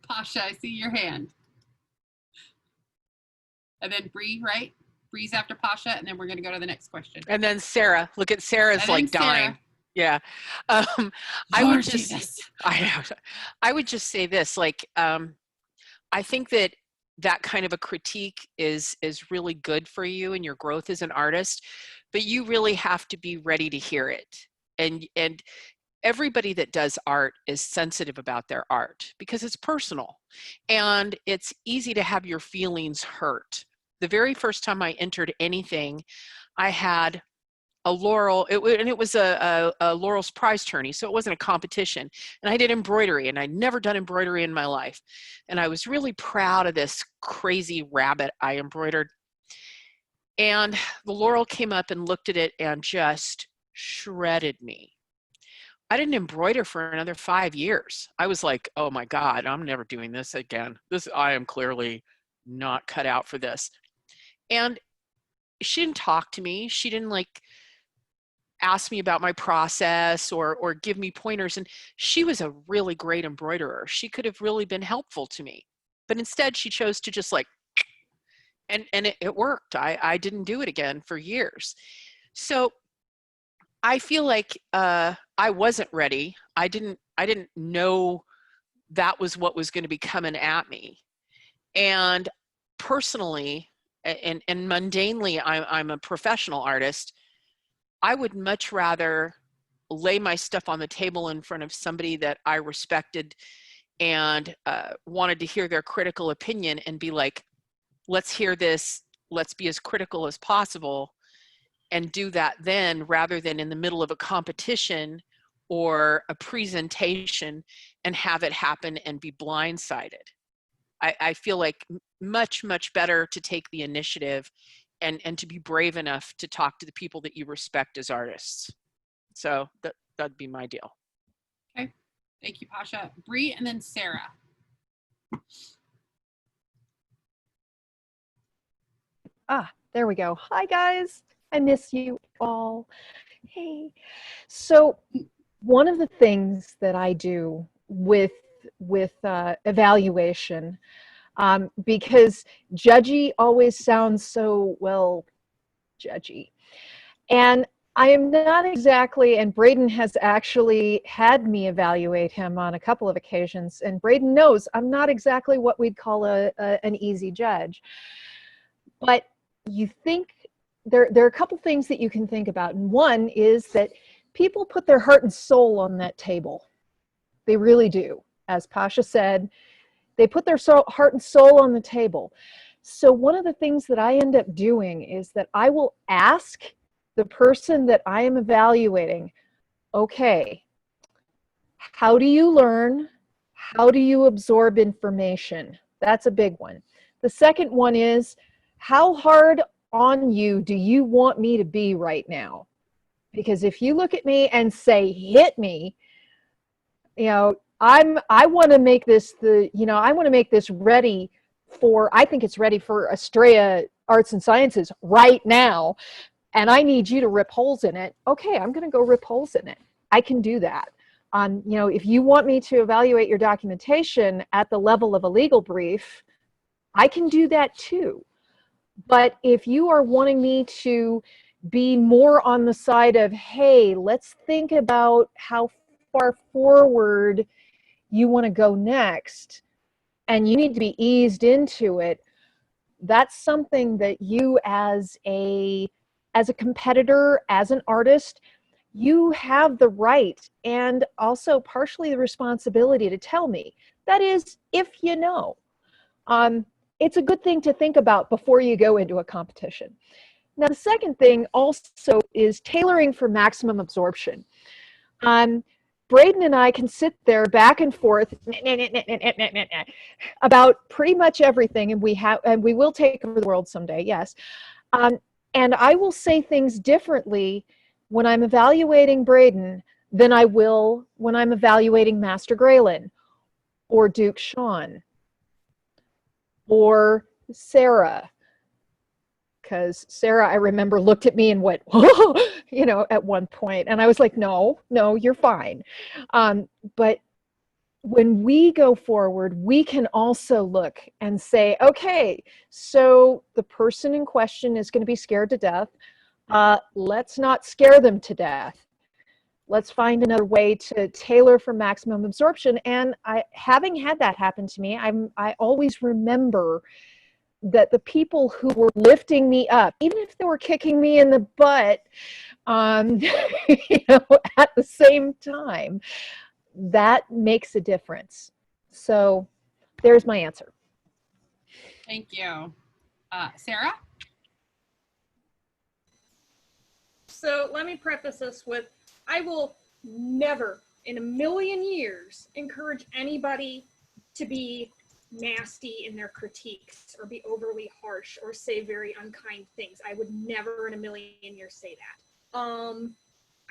Pasha, I see your hand. And then Bree, right? Bree's after Pasha, and then we're going to go to the next question. And then Sarah. Look at Sarah's like dying. Yeah. I would just say this, like, I think that kind of a critique is really good for you and your growth as an artist, but you really have to be ready to hear it. And everybody that does art is sensitive about their art because it's personal and it's easy to have your feelings hurt. The very first time I entered anything, I had a Laurel, and it was a Laurel's prize tourney, so it wasn't a competition. And I did embroidery, and I'd never done embroidery in my life. And I was really proud of this crazy rabbit I embroidered. And the Laurel came up and looked at it and just shredded me. I didn't embroider for another 5 years. I was like, oh my God, I'm never doing this again. I am clearly not cut out for this. And she didn't talk to me. She didn't like ask me about my process or give me pointers. And she was a really great embroiderer. She could have really been helpful to me. But instead she chose to just like, and it worked. I didn't do it again for years. So I feel like I wasn't ready. I didn't know that was what was going to be coming at me. And personally and mundanely, I'm a professional artist. I would much rather lay my stuff on the table in front of somebody that I respected and wanted to hear their critical opinion and be like, let's hear this, let's be as critical as possible, and do that then, rather than in the middle of a competition or a presentation and have it happen and be blindsided. I feel like much, much better to take the initiative and to be brave enough to talk to the people that you respect as artists. So that'd be my deal. Okay, thank you, Pasha. Bree, and then Sarah. There we go. Hi guys, I miss you all. Hey, so one of the things that I do with evaluation, because judgy always sounds so, well, judgy. And I am not exactly, and Braden has actually had me evaluate him on a couple of occasions, and Braden knows I'm not exactly what we'd call an easy judge. But you think, there are a couple things that you can think about. And one is that people put their heart and soul on that table. They really do. As Pasha said, they put their heart and soul on the table. So one of the things that I end up doing is that I will ask the person that I am evaluating, okay, how do you learn? How do you absorb information? That's a big one. The second one is, how hard on you do you want me to be right now? Because if you look at me and say, hit me, you know, I want to make this I want to make this ready for, I think it's ready for Astrea Arts and Sciences right now, and I need you to rip holes in it. Okay, I'm going to go rip holes in it. I can do that. You know, if you want me to evaluate your documentation at the level of a legal brief, I can do that too. But if you are wanting me to be more on the side of, hey, let's think about how far forward you want to go next, and you need to be eased into it, that's something that you as a competitor, as an artist, you have the right and also partially the responsibility to tell me. That is, if you know. It's a good thing to think about before you go into a competition. Now, the second thing also is tailoring for maximum absorption. Braden and I can sit there back and forth about pretty much everything, and we will take over the world someday, yes. And I will say things differently when I'm evaluating Braden than I will when I'm evaluating Master Graylin or Duke Sean or Sarah. Because Sarah, I remember, looked at me and went, whoa, you know, at one point. And I was like, no, you're fine. But when we go forward, we can also look and say, okay, so the person in question is going to be scared to death. Let's not scare them to death. Let's find another way to tailor for maximum absorption. And having had that happen to me, I always remember that the people who were lifting me up, even if they were kicking me in the butt, at the same time, that makes a difference. So there's my answer. Thank you. Sarah? So let me preface this with, I will never in a million years encourage anybody to be nasty in their critiques or be overly harsh or say very unkind things. I would never in a million years say that.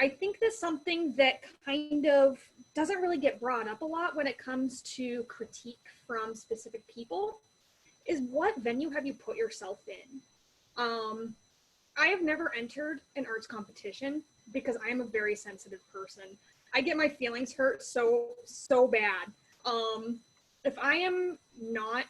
I think that's something that kind of doesn't really get brought up a lot when it comes to critique from specific people, is what venue have you put yourself in? I have never entered an arts competition because I am a very sensitive person. I get my feelings hurt so bad. If I am not,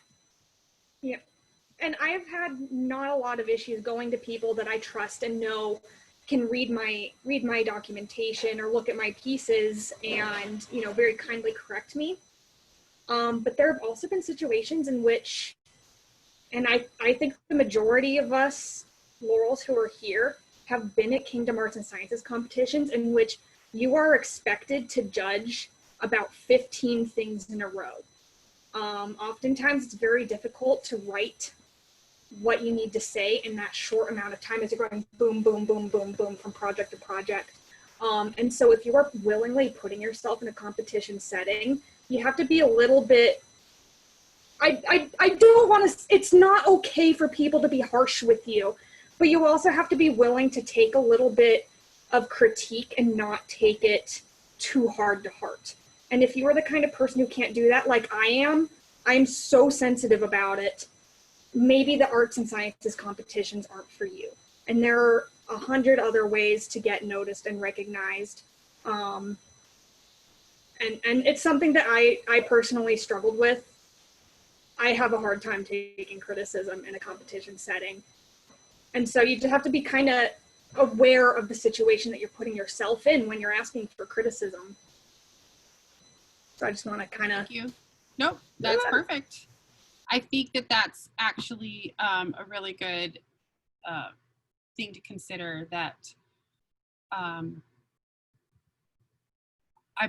and I have had not a lot of issues going to people that I trust and know can read my documentation or look at my pieces and, very kindly correct me. But there have also been situations in which, and I think the majority of us Laurels who are here have been at Kingdom Arts and Sciences competitions in which you are expected to judge about 15 things in a row. Oftentimes it's very difficult to write what you need to say in that short amount of time as you're going boom, boom, boom, boom, boom from project to project. And so if you are willingly putting yourself in a competition setting, you have to be a little bit, I don't want to, it's not okay for people to be harsh with you, but you also have to be willing to take a little bit of critique and not take it too hard to heart. And if you are the kind of person who can't do that, like I'm so sensitive about it, maybe the arts and sciences competitions aren't for you. And there are 100 other ways to get noticed and recognized. And it's something that I personally struggled with. I have a hard time taking criticism in a competition setting. And so you just have to be kind of aware of the situation that you're putting yourself in when you're asking for criticism. So I just want to kind of... Thank you. Nope, that's perfect. I think that that's actually a really good thing to consider, that I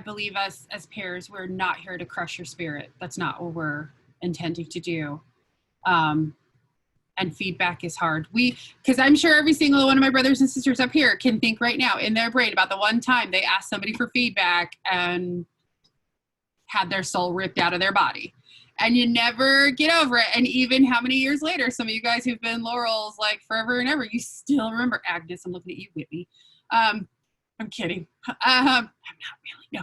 believe us as pairs, we're not here to crush your spirit. That's not what we're intending to do. And feedback is hard. Because I'm sure every single one of my brothers and sisters up here can think right now in their brain about the one time they asked somebody for feedback and had their soul ripped out of their body. And you never get over it. And even how many years later, some of you guys who've been Laurels like forever and ever, you still remember. Agnes, I'm looking at you, Whitney. I'm kidding. I'm not really, no.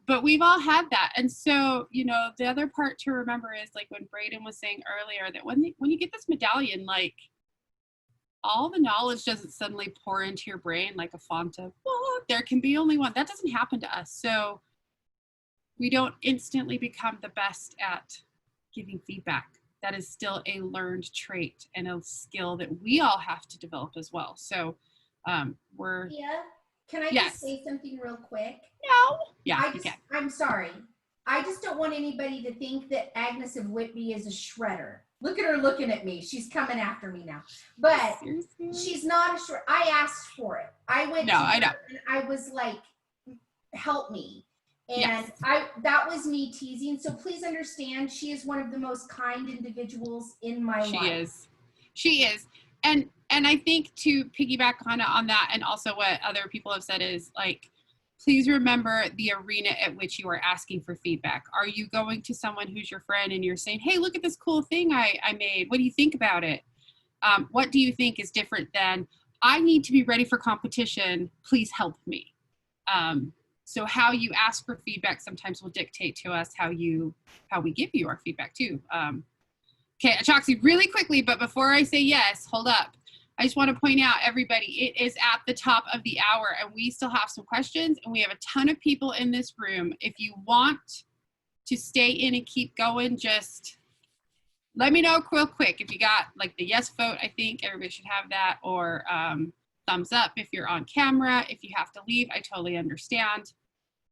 But we've all had that. And so, the other part to remember is, like when Braden was saying earlier, that when you get this medallion, like all the knowledge doesn't suddenly pour into your brain like a font of, well, there can be only one. That doesn't happen to us. So we don't instantly become the best at giving feedback. That is still a learned trait and a skill that we all have to develop as well. So we're... Yeah. Can I Yes. just say something real quick? No. Yeah, you can. I'm sorry. I just don't want anybody to think that Agnes of Whitby is a shredder. Look at her looking at me. She's coming after me now. But Seriously? she's not a shredder. I asked for it. I went to I know. her and I was like, help me. And Yes. that was me teasing. So please understand, she is one of the most kind individuals in my life. She is. And I think to piggyback kind of on that, and also what other people have said, is like, please remember the arena at which you are asking for feedback. Are you going to someone who's your friend and you're saying, hey, look at this cool thing I made. What do you think about it? What do you think is different than, I need to be ready for competition, please help me. So how you ask for feedback sometimes will dictate to us how we give you our feedback too. Okay, Achoxy, really quickly, but before I say yes, hold up. I just want to point out, everybody, it is at the top of the hour and we still have some questions and we have a ton of people in this room. If you want to stay in and keep going, just let me know real quick. If you got like the yes vote, I think everybody should have that, or thumbs up if you're on camera. If you have to leave, I totally understand.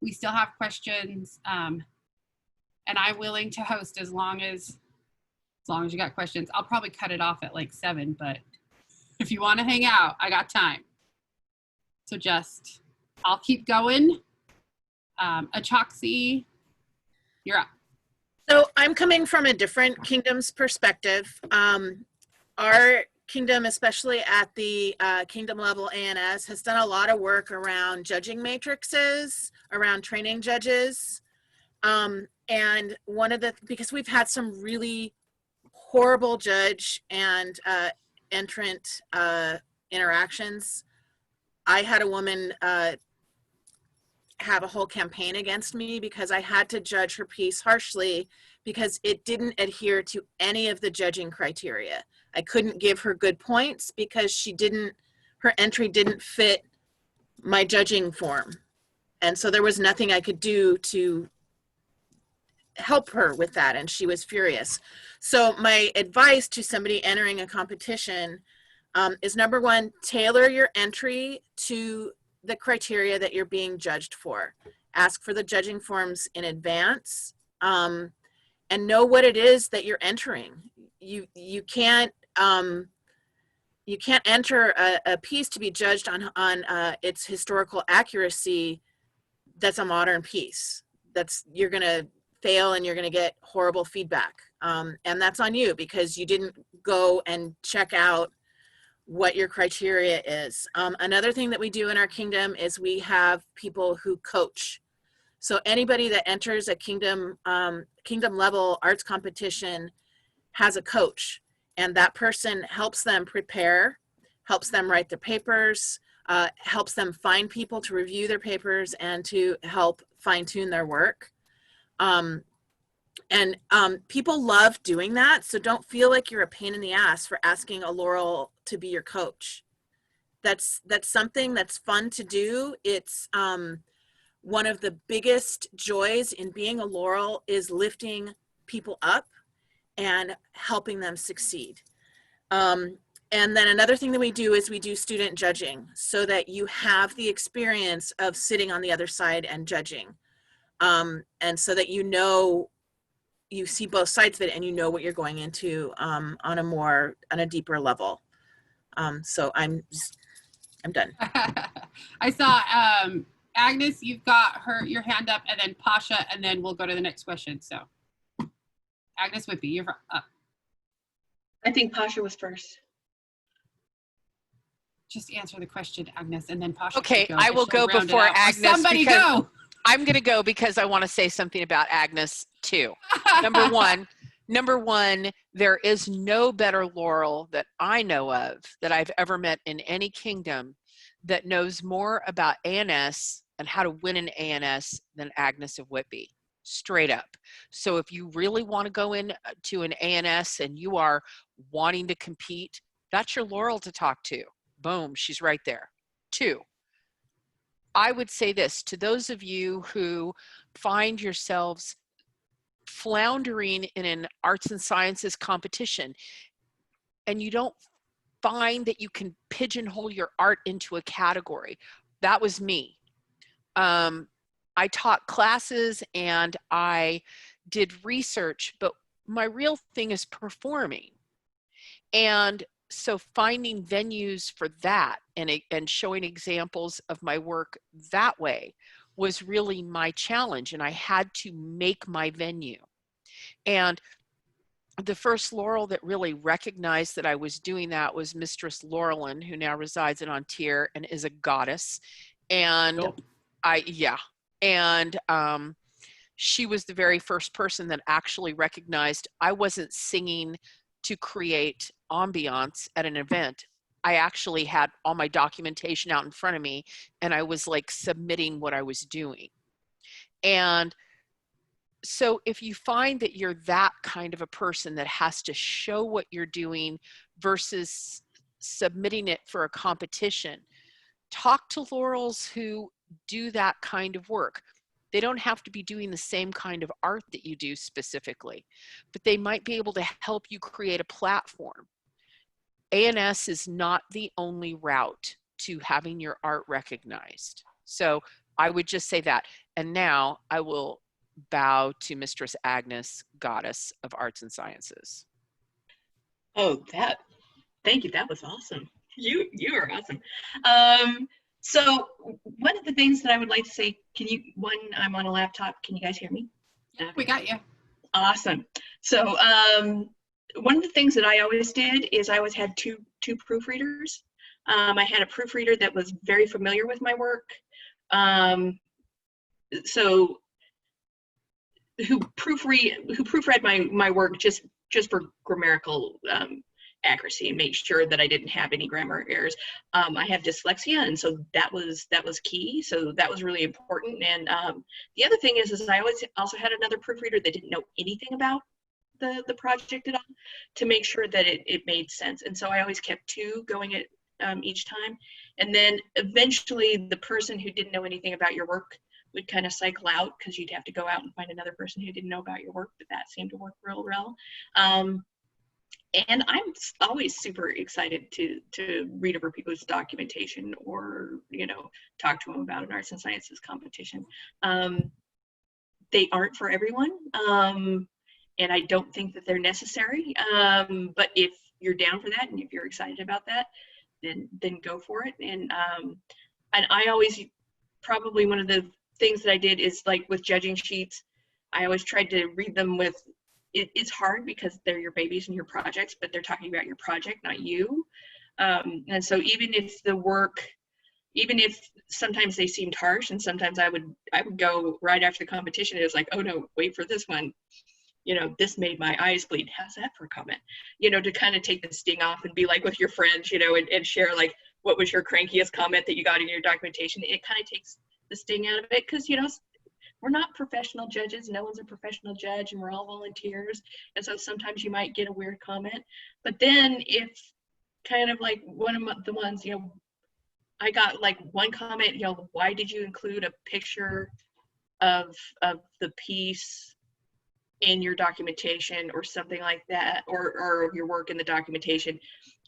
We still have questions and I'm willing to host as long as as long as you got questions. I'll probably cut it off at like 7, but if you want to hang out, I got time. So just, I'll keep going. Achoxy, you're up. So I'm coming from a different kingdom's perspective. Our kingdom, especially at the kingdom level ANS, has done a lot of work around judging matrices, around training judges. And one of the, because we've had some really horrible judge and entrant interactions. I had a woman have a whole campaign against me because I had to judge her piece harshly because it didn't adhere to any of the judging criteria. I couldn't give her good points because she didn't, her entry didn't fit my judging form. And so there was nothing I could do to help her with that, and she was furious. So my advice to somebody entering a competition is, number one, tailor your entry to the criteria that you're being judged for. Ask for the judging forms in advance, and know what it is that you're entering. You can't enter a piece to be judged on its historical accuracy. That's a modern piece. You're gonna fail and you're gonna get horrible feedback, and that's on you because you didn't go and check out what your criteria is. Another thing that we do in our kingdom is we have people who coach. So anybody that enters a kingdom level arts competition has a coach, and that person helps them prepare, helps them write their papers, helps them find people to review their papers and to help fine-tune their work. People love doing that, so don't feel like you're a pain in the ass for asking a Laurel to be your coach. That's something that's fun to do. It's one of the biggest joys in being a Laurel is lifting people up and helping them succeed. And then another thing that we do is we do student judging so that you have the experience of sitting on the other side and judging. And so that you see both sides of it and you know what you're going into on a deeper level. So I'm done. I saw Agnes, you've got your hand up, and then Pasha, and then we'll go to the next question. So Agnes Whippy, you're up. I think Pasha was first. Just answer the question, Agnes, and then Pasha. Okay, I will go before Agnes. Somebody go. I'm going to go because I want to say something about Agnes too. Number one, there is no better Laurel that I know of that I've ever met in any kingdom that knows more about ANS and how to win an ANS than Agnes of Whitby, straight up. So if you really want to go into an ANS and you are wanting to compete, that's your Laurel to talk to. Boom, she's right there. 2, I would say this to those of you who find yourselves floundering in an arts and sciences competition and you don't find that you can pigeonhole your art into a category. That was me. I taught classes and I did research, but my real thing is performing. And so finding venues for that and showing examples of my work that way was really my challenge, and I had to make my venue. And the first Laurel that really recognized that I was doing that was Mistress Laurel, who now resides in Ontier and is a goddess. And she was the very first person that actually recognized I wasn't singing to create ambiance at an event. I actually had all my documentation out in front of me and I was like submitting what I was doing. And so if you find that you're that kind of a person that has to show what you're doing versus submitting it for a competition, talk to Laurels who do that kind of work. They don't have to be doing the same kind of art that you do specifically, but they might be able to help you create a platform. ANS is not the only route to having your art recognized. So I would just say that. And now I will bow to Mistress Agnes, Goddess of Arts and Sciences. Oh, thank you. That was awesome. You are awesome. So one of the things that I would like to say, I'm on a laptop, can you guys hear me? We got you. Awesome. So one of the things that I always did is I always had two proofreaders. I had a proofreader that was very familiar with my work. So who proofread my work just for grammatical accuracy and make sure that I didn't have any grammar errors. I have dyslexia, and so that was key. So that was really important. And the other thing is I always also had another proofreader that didn't know anything about the project at all, to make sure that it made sense. And so I always kept two going at each time. And then eventually the person who didn't know anything about your work would kind of cycle out, because you'd have to go out and find another person who didn't know about your work, but that seemed to work real well. And I'm always super excited to read over people's documentation, or, talk to them about an arts and sciences competition. They aren't for everyone, and I don't think that they're necessary. But if you're down for that, and if you're excited about that, then go for it. And I always, probably one of the things that I did is, like with judging sheets, I always tried to read them with, it's hard because they're your babies and your projects, but they're talking about your project, not you. And so even if sometimes they seemed harsh, and sometimes I would go right after the competition, it was like, oh no, wait for this one. This made my eyes bleed. How's that for a comment? To kind of take the sting off and be like with your friends, and share, like, what was your crankiest comment that you got in your documentation. It kind of takes the sting out of it, because, we're not professional judges. No one's a professional judge, and we're all volunteers. And so sometimes you might get a weird comment. But then if kind of like one of the ones, I got like one comment, why did you include a picture of the piece in your documentation, or something like that, or your work in the documentation?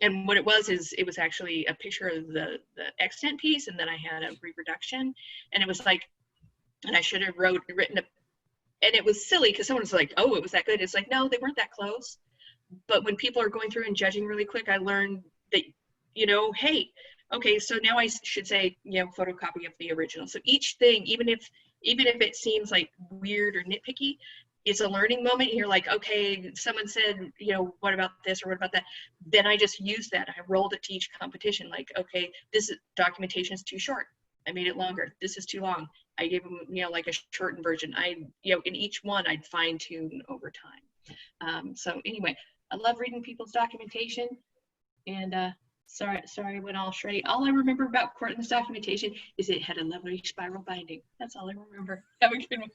And what it was is, it was actually a picture of the extant piece, and then I had a reproduction, and it was like, and I should have written and it was silly, because someone was like, oh, it was that good. It's like, no, they weren't that close. But when people are going through and judging really quick, I learned that, hey, okay, so now I should say, photocopy of the original. So each thing, even if it seems like weird or nitpicky, it's a learning moment. You're like, okay, someone said, what about this, or what about that? Then I just used that. I rolled it to each competition. Like, okay, this documentation is too short. I made it longer. This is too long. I gave them, like a shortened version. In each one, I'd fine tune over time. So anyway, I love reading people's documentation. And sorry, I went all shreddy. All I remember about Cortland's documentation is it had a lovely spiral binding. That's all I remember. Have a good one.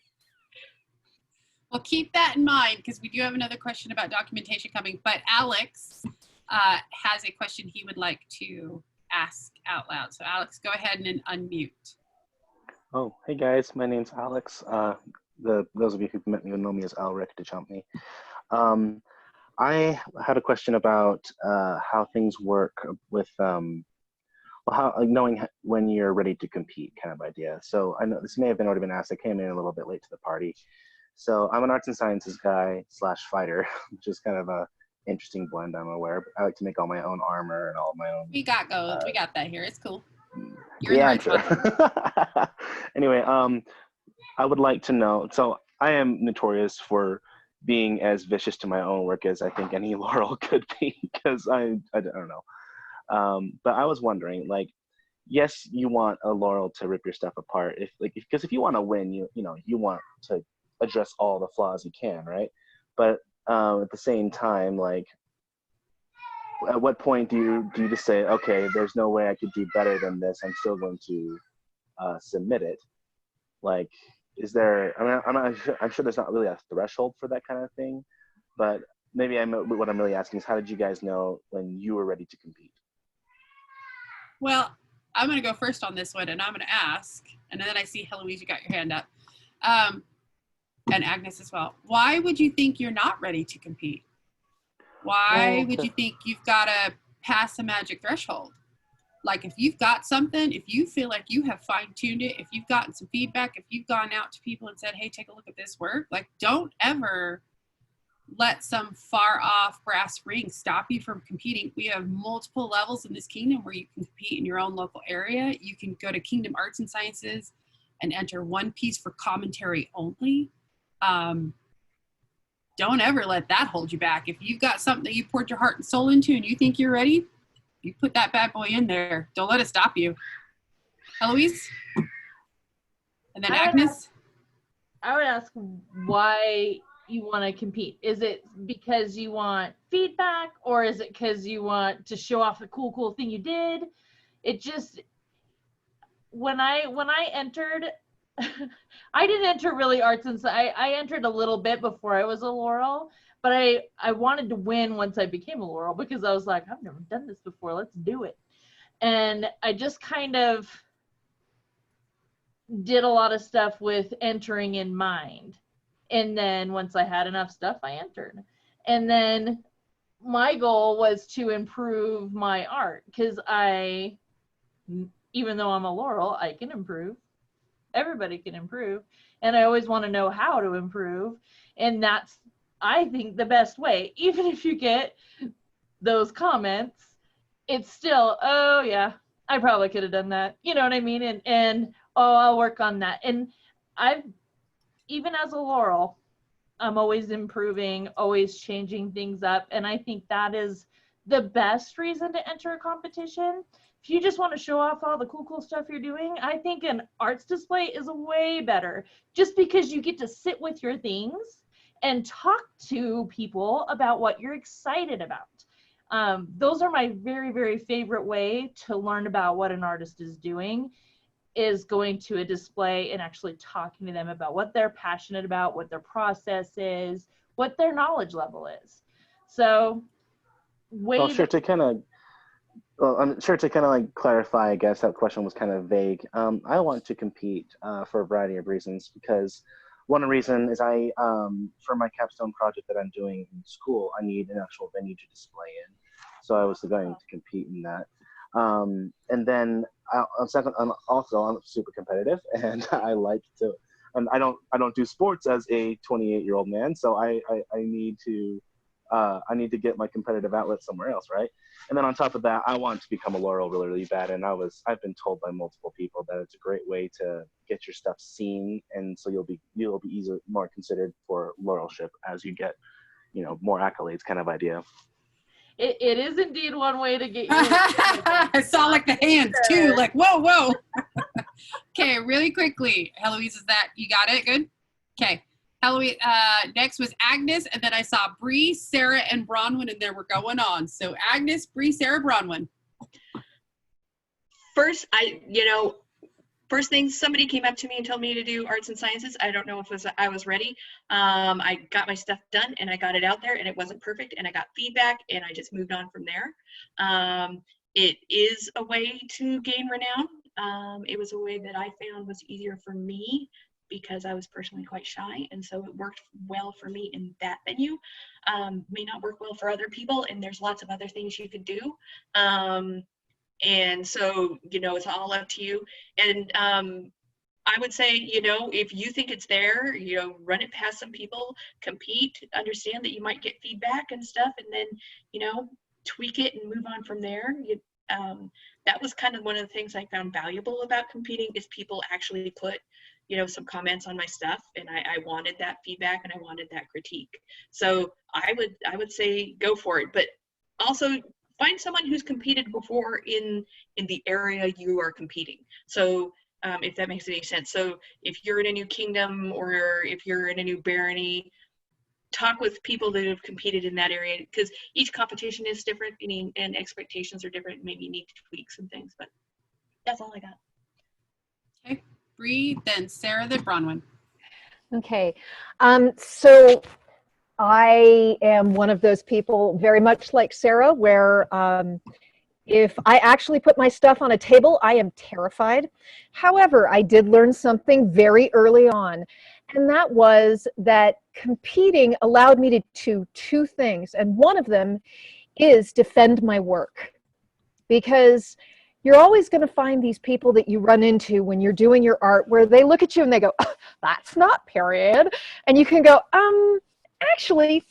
Well, keep that in mind, because we do have another question about documentation coming. But Alex has a question he would like to ask out loud. So Alex, go ahead and unmute. Oh, hey guys, my name's Alex. Those of you who've met me will know me as Alric de Champney. I had a question about how things work with knowing when you're ready to compete, kind of idea. So I know this may have already been asked. I came in a little bit late to the party. So I'm an arts and sciences guy / fighter, which is kind of a interesting blend, I'm aware. I like to make all my own armor and all my own. We got that here. It's cool. Yeah, I'm sure. Anyway, I would like to know. So I am notorious for being as vicious to my own work as I think any Laurel could be, because I don't know. But I was wondering, like, yes, you want a Laurel to rip your stuff apart, because if you want to win, you want to address all the flaws you can, right? But at the same time, like, at what point do you just say, okay, there's no way I could do better than this, I'm still going to submit it? Like, is there, I'm sure there's not really a threshold for that kind of thing, but maybe what I'm really asking is, how did you guys know when you were ready to compete? Well, I'm going to go first on this one, and I'm going to ask, and then I see Heloise, you got your hand up, and Agnes as well. Why would you think you're not ready to compete? Why would you think you've got to pass a magic threshold? Like, if you've got something, if you feel like you have fine-tuned it, if you've gotten some feedback, if you've gone out to people and said, hey, take a look at this work, like, don't ever let some far off brass rings stop you from competing. We have multiple levels in this kingdom where you can compete in your own local area. You can go to Kingdom Arts and Sciences and enter one piece for commentary only. Don't ever let that hold you back. If you've got something that you poured your heart and soul into and you think you're ready, you put that bad boy in there. Don't let it stop you. Eloise? And then Agnes? I would ask why you want to compete. Is it because you want feedback, or is it because you want to show off the cool thing you did? It just, when I entered, I didn't enter really arts and I entered a little bit before I was a Laurel, but I wanted to win once I became a Laurel, because I was like, I've never done this before, let's do it. And I just kind of did a lot of stuff with entering in mind. And then once I had enough stuff, I entered. And then my goal was to improve my art, because even though I'm a Laurel, I can improve. Everybody can improve. And I always want to know how to improve. And that's, I think, the best way. Even if you get those comments, it's still, oh yeah, I probably could have done that. You know what I mean? And oh, I'll work on that. And even as a Laurel, I'm always improving, always changing things up. And I think that is the best reason to enter a competition. If you just want to show off all the cool stuff you're doing, I think an arts display is way better, just because you get to sit with your things and talk to people about what you're excited about. Those are my very, very favorite way to learn about what an artist is doing, is going to a display and actually talking to them about what they're passionate about, what their process is, what their knowledge level is. So I'm sure to kind of like clarify, I guess that question was kind of vague. I want to compete for a variety of reasons, because one reason is for my capstone project that I'm doing in school, I need an actual venue to display in. So I was going to compete in that. And then I'm super competitive, and I like to, and I don't do sports as a 28-year-old man. So I need to get my competitive outlet somewhere else, right? And then on top of that, I want to become a Laurel really, really bad. And I've been told by multiple people that it's a great way to get your stuff seen, and so you'll be more considered for Laurelship as you get, more accolades, kind of idea. It is indeed one way to get you. I saw like the hands too, like whoa. Okay, really quickly, Heloise, is that you got it? Good. Okay. Heloise, next was Agnes, and then I saw Bree, Sarah, and Bronwyn, and then we're going on. So Agnes, Bree, Sarah, Bronwyn. First, first thing, somebody came up to me and told me to do arts and sciences. I don't know if I was ready. I got my stuff done and I got it out there, and it wasn't perfect, and I got feedback, and I just moved on from there. It is a way to gain renown. It was a way that I found was easier for me, because I was personally quite shy, and so it worked well for me in that venue. May not work well for other people, and there's lots of other things you could do. And so, it's all up to you. And I would say, if you think it's there, run it past some people, compete, understand that you might get feedback and stuff, and then, tweak it and move on from there. That was kind of one of the things I found valuable about competing, is people actually put some comments on my stuff, and I wanted that feedback and I wanted that critique. So I would say go for it, but also find someone who's competed before in the area you are competing. So if that makes any sense. So if you're in a new kingdom, or if you're in a new barony, talk with people that have competed in that area, because each competition is different, and expectations are different. Maybe you need to tweak some things, but that's all I got. Okay. Bree, then Sarah, then Bronwyn. Okay, so I am one of those people, very much like Sarah, where if I actually put my stuff on a table, I am terrified. However, I did learn something very early on, and that was that competing allowed me to do two things, and one of them is defend my work, because you're always going to find these people that you run into when you're doing your art where they look at you and they go, oh, that's not period. And you can go, actually,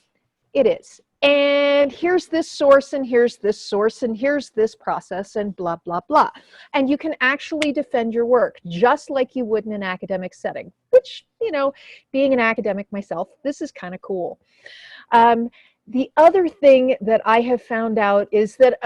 It is. And here's this source, and here's this source, and here's this process, and blah, blah, blah. And you can actually defend your work just like you would in an academic setting, which, you know, being an academic myself, this is kind of cool. The other thing that I have found out is that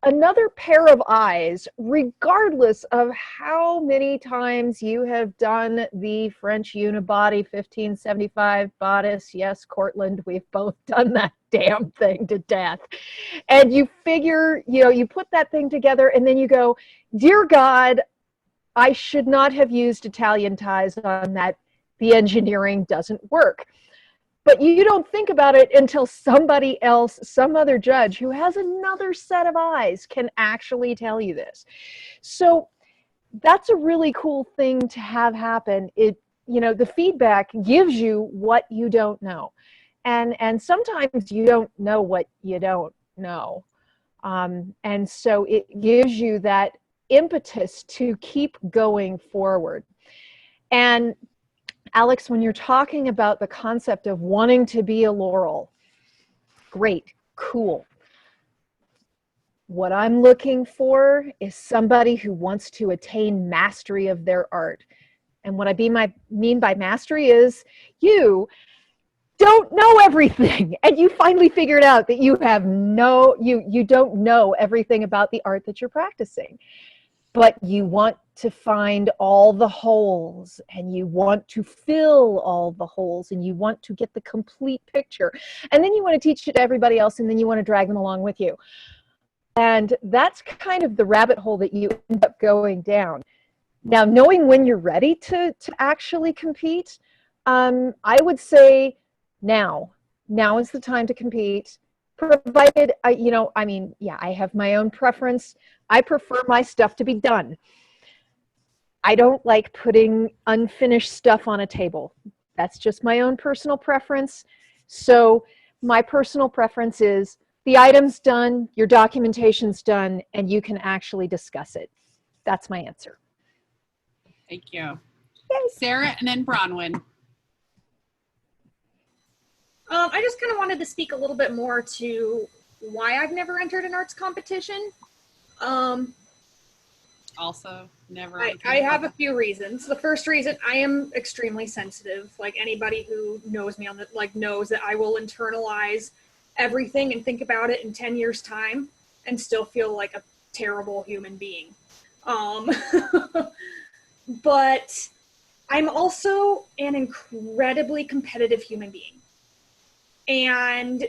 another pair of eyes, regardless of how many times you have done the French unibody 1575 bodice, yes, Cortland, we've both done that damn thing to death. And you figure, you know, you put that thing together and then you go, dear God, I should not have used Italian ties on that. The engineering doesn't work. But you don't think about it until somebody else, some other judge who has another set of eyes can actually tell you this. So that's a really cool thing to have happen. It, you know, the feedback gives you what you don't know. And sometimes you don't know what you don't know. And so it gives you that impetus to keep going forward. And Alex, when you're talking about the concept of wanting to be a Laurel, great, cool. What I'm looking for is somebody who wants to attain mastery of their art. And what I mean by mastery is you don't know everything. And you finally figured out that you have you don't know everything about the art that you're practicing. But you want to find all the holes, and you want to fill all the holes, and you want to get the complete picture. And then you want to teach it to everybody else, and then you want to drag them along with you. And that's kind of the rabbit hole that you end up going down. Now, knowing when you're ready to actually compete, I would say now is the time to compete. Provided, I have my own preference. I prefer my stuff to be done. I don't like putting unfinished stuff on a table. That's just my own personal preference. So my personal preference is the item's done, your documentation's done, and you can actually discuss it. That's my answer. Thank you. Sarah and then Bronwyn. I just kind of wanted to speak a little bit more to why I've never entered an arts competition. Also, never. I have a few reasons. The first reason, I am extremely sensitive. Like anybody who knows me knows that I will internalize everything and think about it in 10 years' time and still feel like a terrible human being. But I'm also an incredibly competitive human being. And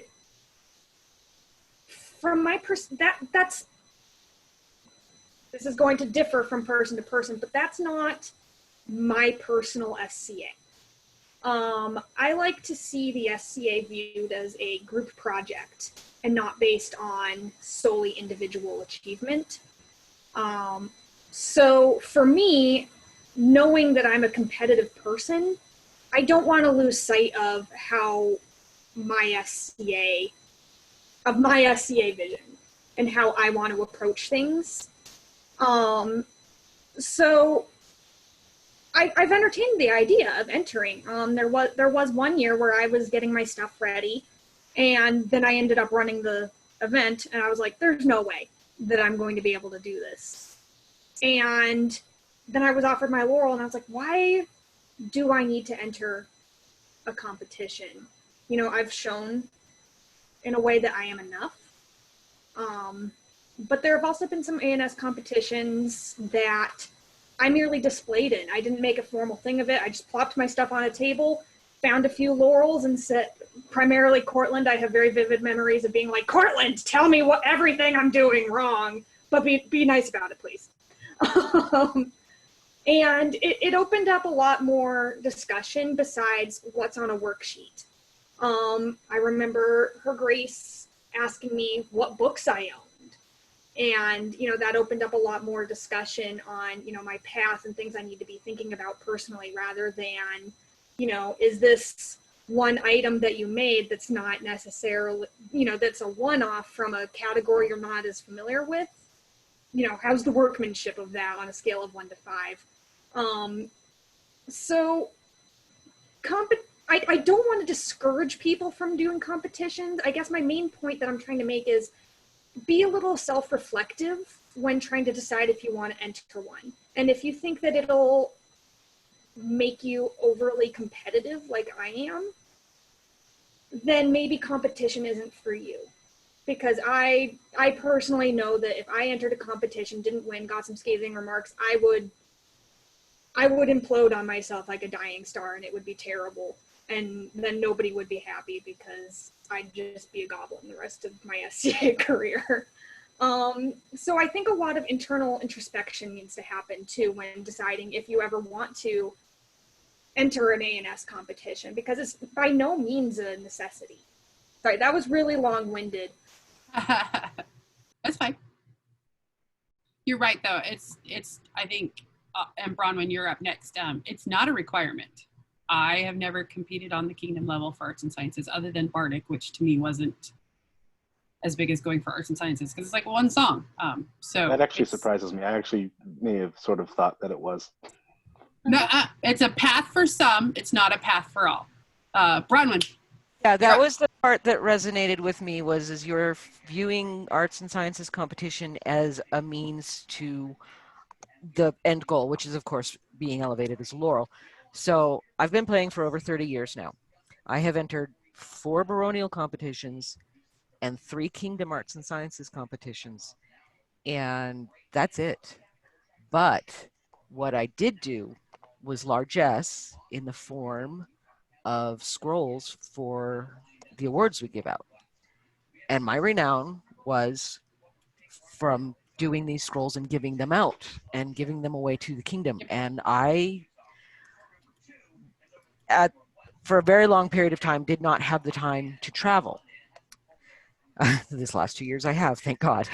from my this is going to differ from person to person, but that's not my personal SCA. I like to see the SCA viewed as a group project and not based on solely individual achievement. So for me, knowing that I'm a competitive person, I don't want to lose sight of how my SCA vision and how I want to approach things. So I've entertained the idea of entering. There was one year where I was getting my stuff ready, and then I ended up running the event, and I was like, there's no way that I'm going to be able to do this. And then I was offered my Laurel, and I was like, why do I need to enter a competition? You know, I've shown in a way that I am enough. But there have also been some A&S competitions that I merely displayed in. I didn't make a formal thing of it. I just plopped my stuff on a table, found a few Laurels, and said, primarily Cortland, I have very vivid memories of being like, Cortland, tell me everything I'm doing wrong, but be nice about it, please. And it opened up a lot more discussion besides what's on a worksheet. I remember Her Grace asking me what books I owned. And, you know, that opened up a lot more discussion on, you know, my path and things I need to be thinking about personally, rather than, you know, is this one item that you made that's not necessarily, you know, that's a one-off from a category you're not as familiar with? You know, how's the workmanship of that on a scale of 1 to 5? So I don't want to discourage people from doing competitions. I guess my main point that I'm trying to make is be a little self-reflective when trying to decide if you want to enter one. And if you think that it'll make you overly competitive like I am, then maybe competition isn't for you. Because I personally know that if I entered a competition, didn't win, got some scathing remarks, I would implode on myself like a dying star, and it would be terrible. And then nobody would be happy because I'd just be a goblin the rest of my SCA career. So I think a lot of internal introspection needs to happen too when deciding if you ever want to enter an A&S competition, because it's by no means a necessity. Sorry, that was really long-winded. That's fine. You're right, though. It's I think, and Bronwyn, you're up next. It's not a requirement. I have never competed on the kingdom level for arts and sciences other than Bardic, which to me wasn't as big as going for arts and sciences because it's like one song. So that actually surprises me. I actually may have sort of thought that it was. No, it's a path for some. It's not a path for all. Bronwyn. Yeah, that was the part that resonated with me was as you're viewing arts and sciences competition as a means to the end goal, which is of course being elevated as a Laurel. So I've been playing for over 30 years now. I have entered 4 baronial competitions and 3 Kingdom Arts and Sciences competitions. And that's it. But what I did do was largesse in the form of scrolls for the awards we give out. And my renown was from doing these scrolls and giving them out and giving them away to the kingdom. And I, for a very long period of time, did not have the time to travel. This last 2 years I have, thank God.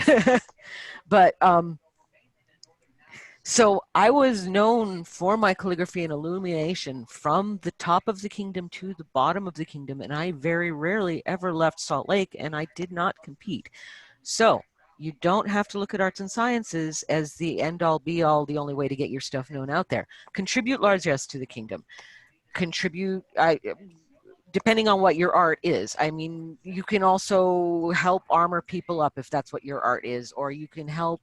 But so I was known for my calligraphy and illumination from the top of the kingdom to the bottom of the kingdom, and I very rarely ever left Salt Lake, and I did not compete. So you don't have to look at arts and sciences as the end-all be-all, the only way to get your stuff known out there. Contribute largesse to the kingdom. Contribute, depending on what your art is. I mean, you can also help armor people up if that's what your art is, or you can help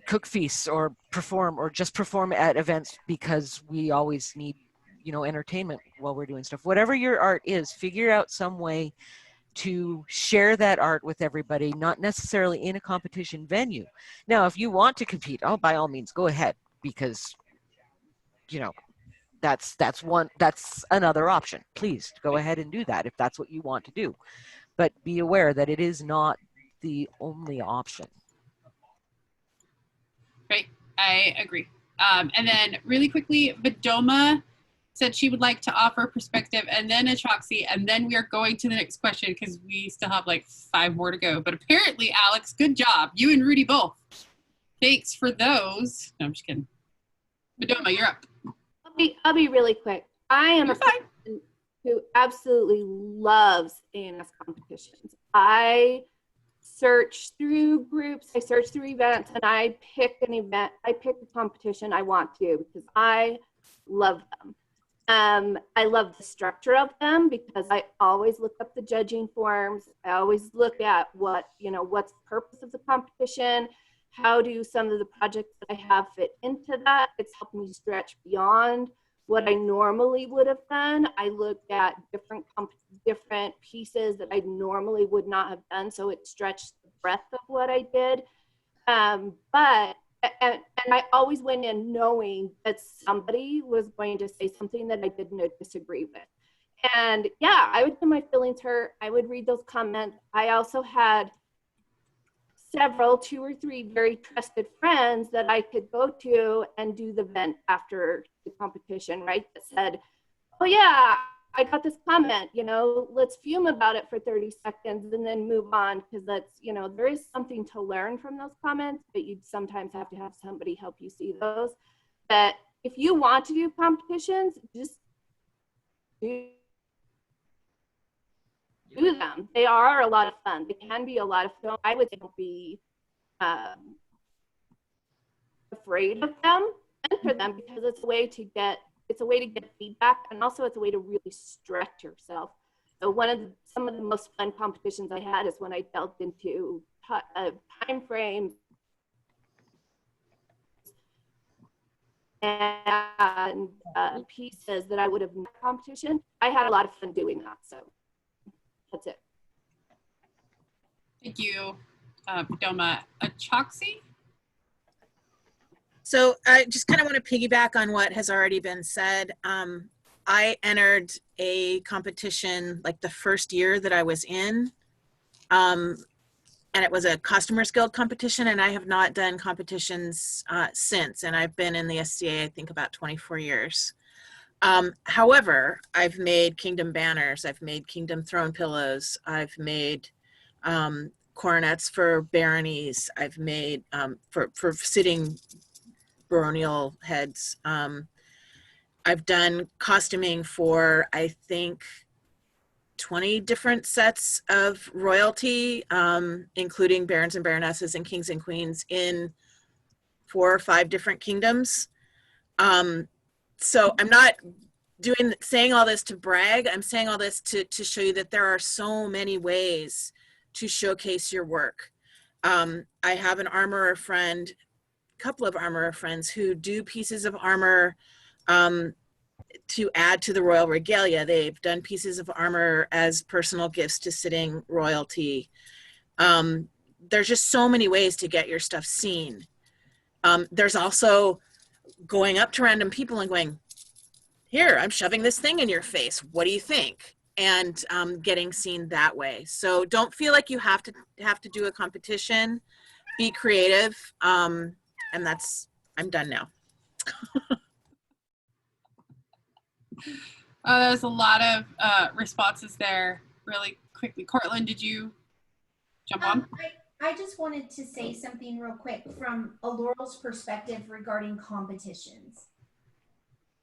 cook feasts or perform, or just perform at events because we always need, you know, entertainment while we're doing stuff. Whatever your art is, figure out some way to share that art with everybody, not necessarily in a competition venue. Now, if you want to compete, oh, by all means, go ahead, because, you know, that's another option. Please go ahead and do that if that's what you want to do. But be aware that it is not the only option. Great, I agree. And then really quickly, Vidoma said she would like to offer perspective, and then Atraxi, and then we are going to the next question because we still have like 5 more to go. But apparently, Alex, good job. You and Rudy both. Thanks for those. No, I'm just kidding. Vidoma, you're up. I'll be really quick. I am a person who absolutely loves A&S competitions. I search through groups, I search through events, and I pick an event, I pick a competition I want to because I love them. I love the structure of them because I always look up the judging forms. I always look at what, you know, what's the purpose of the competition? How do some of the projects that I have fit into that? It's helped me stretch beyond what I normally would have done. I looked at different pieces that I normally would not have done, so it stretched the breadth of what I did. And I always went in knowing that somebody was going to say something that I didn't disagree with. And yeah, I would get my feelings hurt. I would read those comments. I also had several, 2 or 3 very trusted friends that I could go to and do the vent after the competition, right? That said, oh yeah, I got this comment, you know, let's fume about it for 30 seconds and then move on, because that's, you know, there is something to learn from those comments, but you sometimes have to have somebody help you see those. That if you want to do competitions, just do them. They are a lot of fun. They can be a lot of fun. I would say don't be afraid of them. Enter them because it's a way to get it's a way to get feedback, and also it's a way to really stretch yourself. So some of the most fun competitions I had is when I delved into time frames and pieces that I would have in competition. I had a lot of fun doing that. So that's it. Thank you, Doma. Choxy? So I just kind of want to piggyback on what has already been said. I entered a competition like the first year that I was in, and it was a Costumers Guild competition, and I have not done competitions since, and I've been in the SCA, I think, about 24 years. However, I've made kingdom banners, I've made kingdom throne pillows, I've made coronets for baronies, I've made for sitting baronial heads. I've done costuming for, I think, 20 different sets of royalty, including barons and baronesses and kings and queens in 4 or 5 different kingdoms. So I'm not saying all this to brag. I'm saying all this to show you that there are so many ways to showcase your work. I have an armorer friend, couple of armorer friends who do pieces of armor to add to the royal regalia. They've done pieces of armor as personal gifts to sitting royalty. There's just so many ways to get your stuff seen. There's also going up to random people and going, here, I'm shoving this thing in your face. What do you think? And getting seen that way. So don't feel like you have to do a competition. Be creative. And I'm done now. There's a lot of responses there really quickly. Cortland, did you jump on? I just wanted to say something real quick from a Laurel's perspective regarding competitions.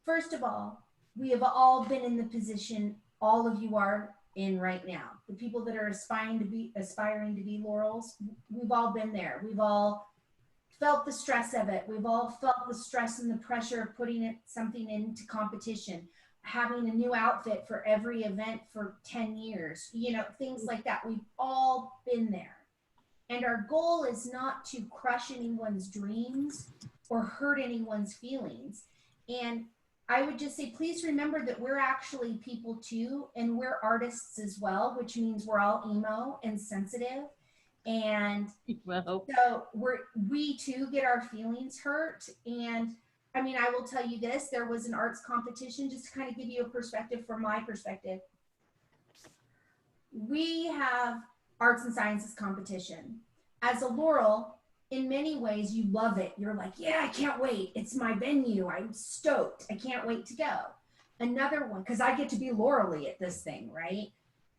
First of all, we have all been in the position all of you are in right now. The people that are aspiring to be Laurels, we've all been there. We've all felt the stress of it. We've all felt the stress and the pressure of putting something into competition, having a new outfit for every event for 10 years, things like that. We've all been there. And our goal is not to crush anyone's dreams or hurt anyone's feelings. And I would just say, please remember that we're actually people too, and we're artists as well, which means we're all emo and sensitive. And so we too get our feelings hurt. And I mean, I will tell you this, there was an arts competition, just to kind of give you a perspective from my perspective. We have arts and sciences competition. As a Laurel, in many ways, you love it. You're like, yeah, I can't wait. It's my venue. I'm stoked. I can't wait to go. Another one, because I get to be Laurel-y at this thing, right?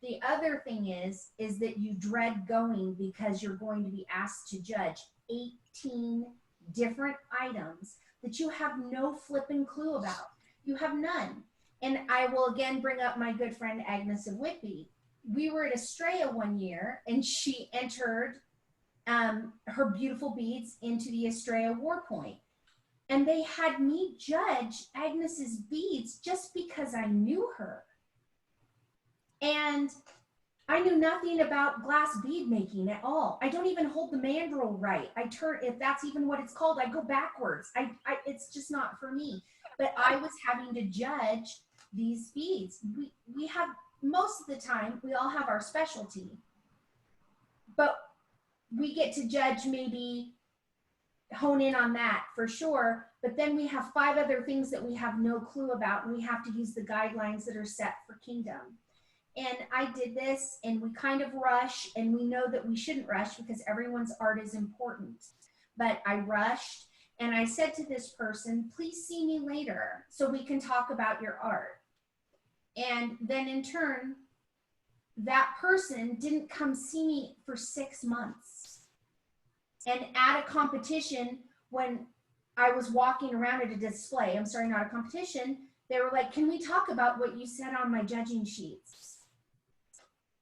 The other thing is that you dread going because you're going to be asked to judge 18 different items that you have no flipping clue about. You have none. And I will again bring up my good friend Agnes of Whitby. We were at Estrella one year, and she entered her beautiful beads into the Estrella War Point. And they had me judge Agnes's beads just because I knew her. And I knew nothing about glass bead making at all. I don't even hold the mandrel right. I turn, if that's even what it's called, I go backwards. It's just not for me. But I was having to judge these beads. We have, most of the time, we all have our specialty. But we get to judge, maybe hone in on that for sure. But then we have 5 other things that we have no clue about, and we have to use the guidelines that are set for Kingdom. And I did this, and we kind of rush, and we know that we shouldn't rush because everyone's art is important. But I rushed, and I said to this person, please see me later so we can talk about your art. And then in turn, that person didn't come see me for 6 months. And at a competition, when I was walking around at a display, I'm sorry, not a competition, they were like, can we talk about what you said on my judging sheets?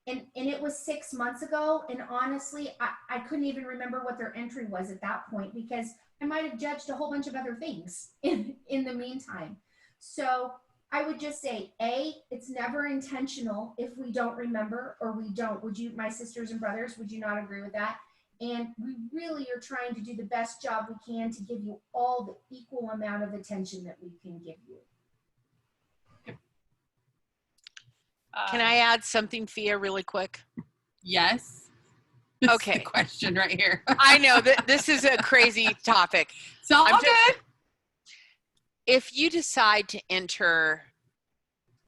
And it was 6 months ago. And honestly, I couldn't even remember what their entry was at that point because I might have judged a whole bunch of other things in the meantime. So I would just say, A, it's never intentional if we don't remember or we don't. Would you, my sisters and brothers, would you not agree with that? And we really are trying to do the best job we can to give you all the equal amount of attention that we can give you. Can I add something, Fia, really quick? Yes. Okay. The question right here. I know that this is a crazy topic. So good. If you decide to enter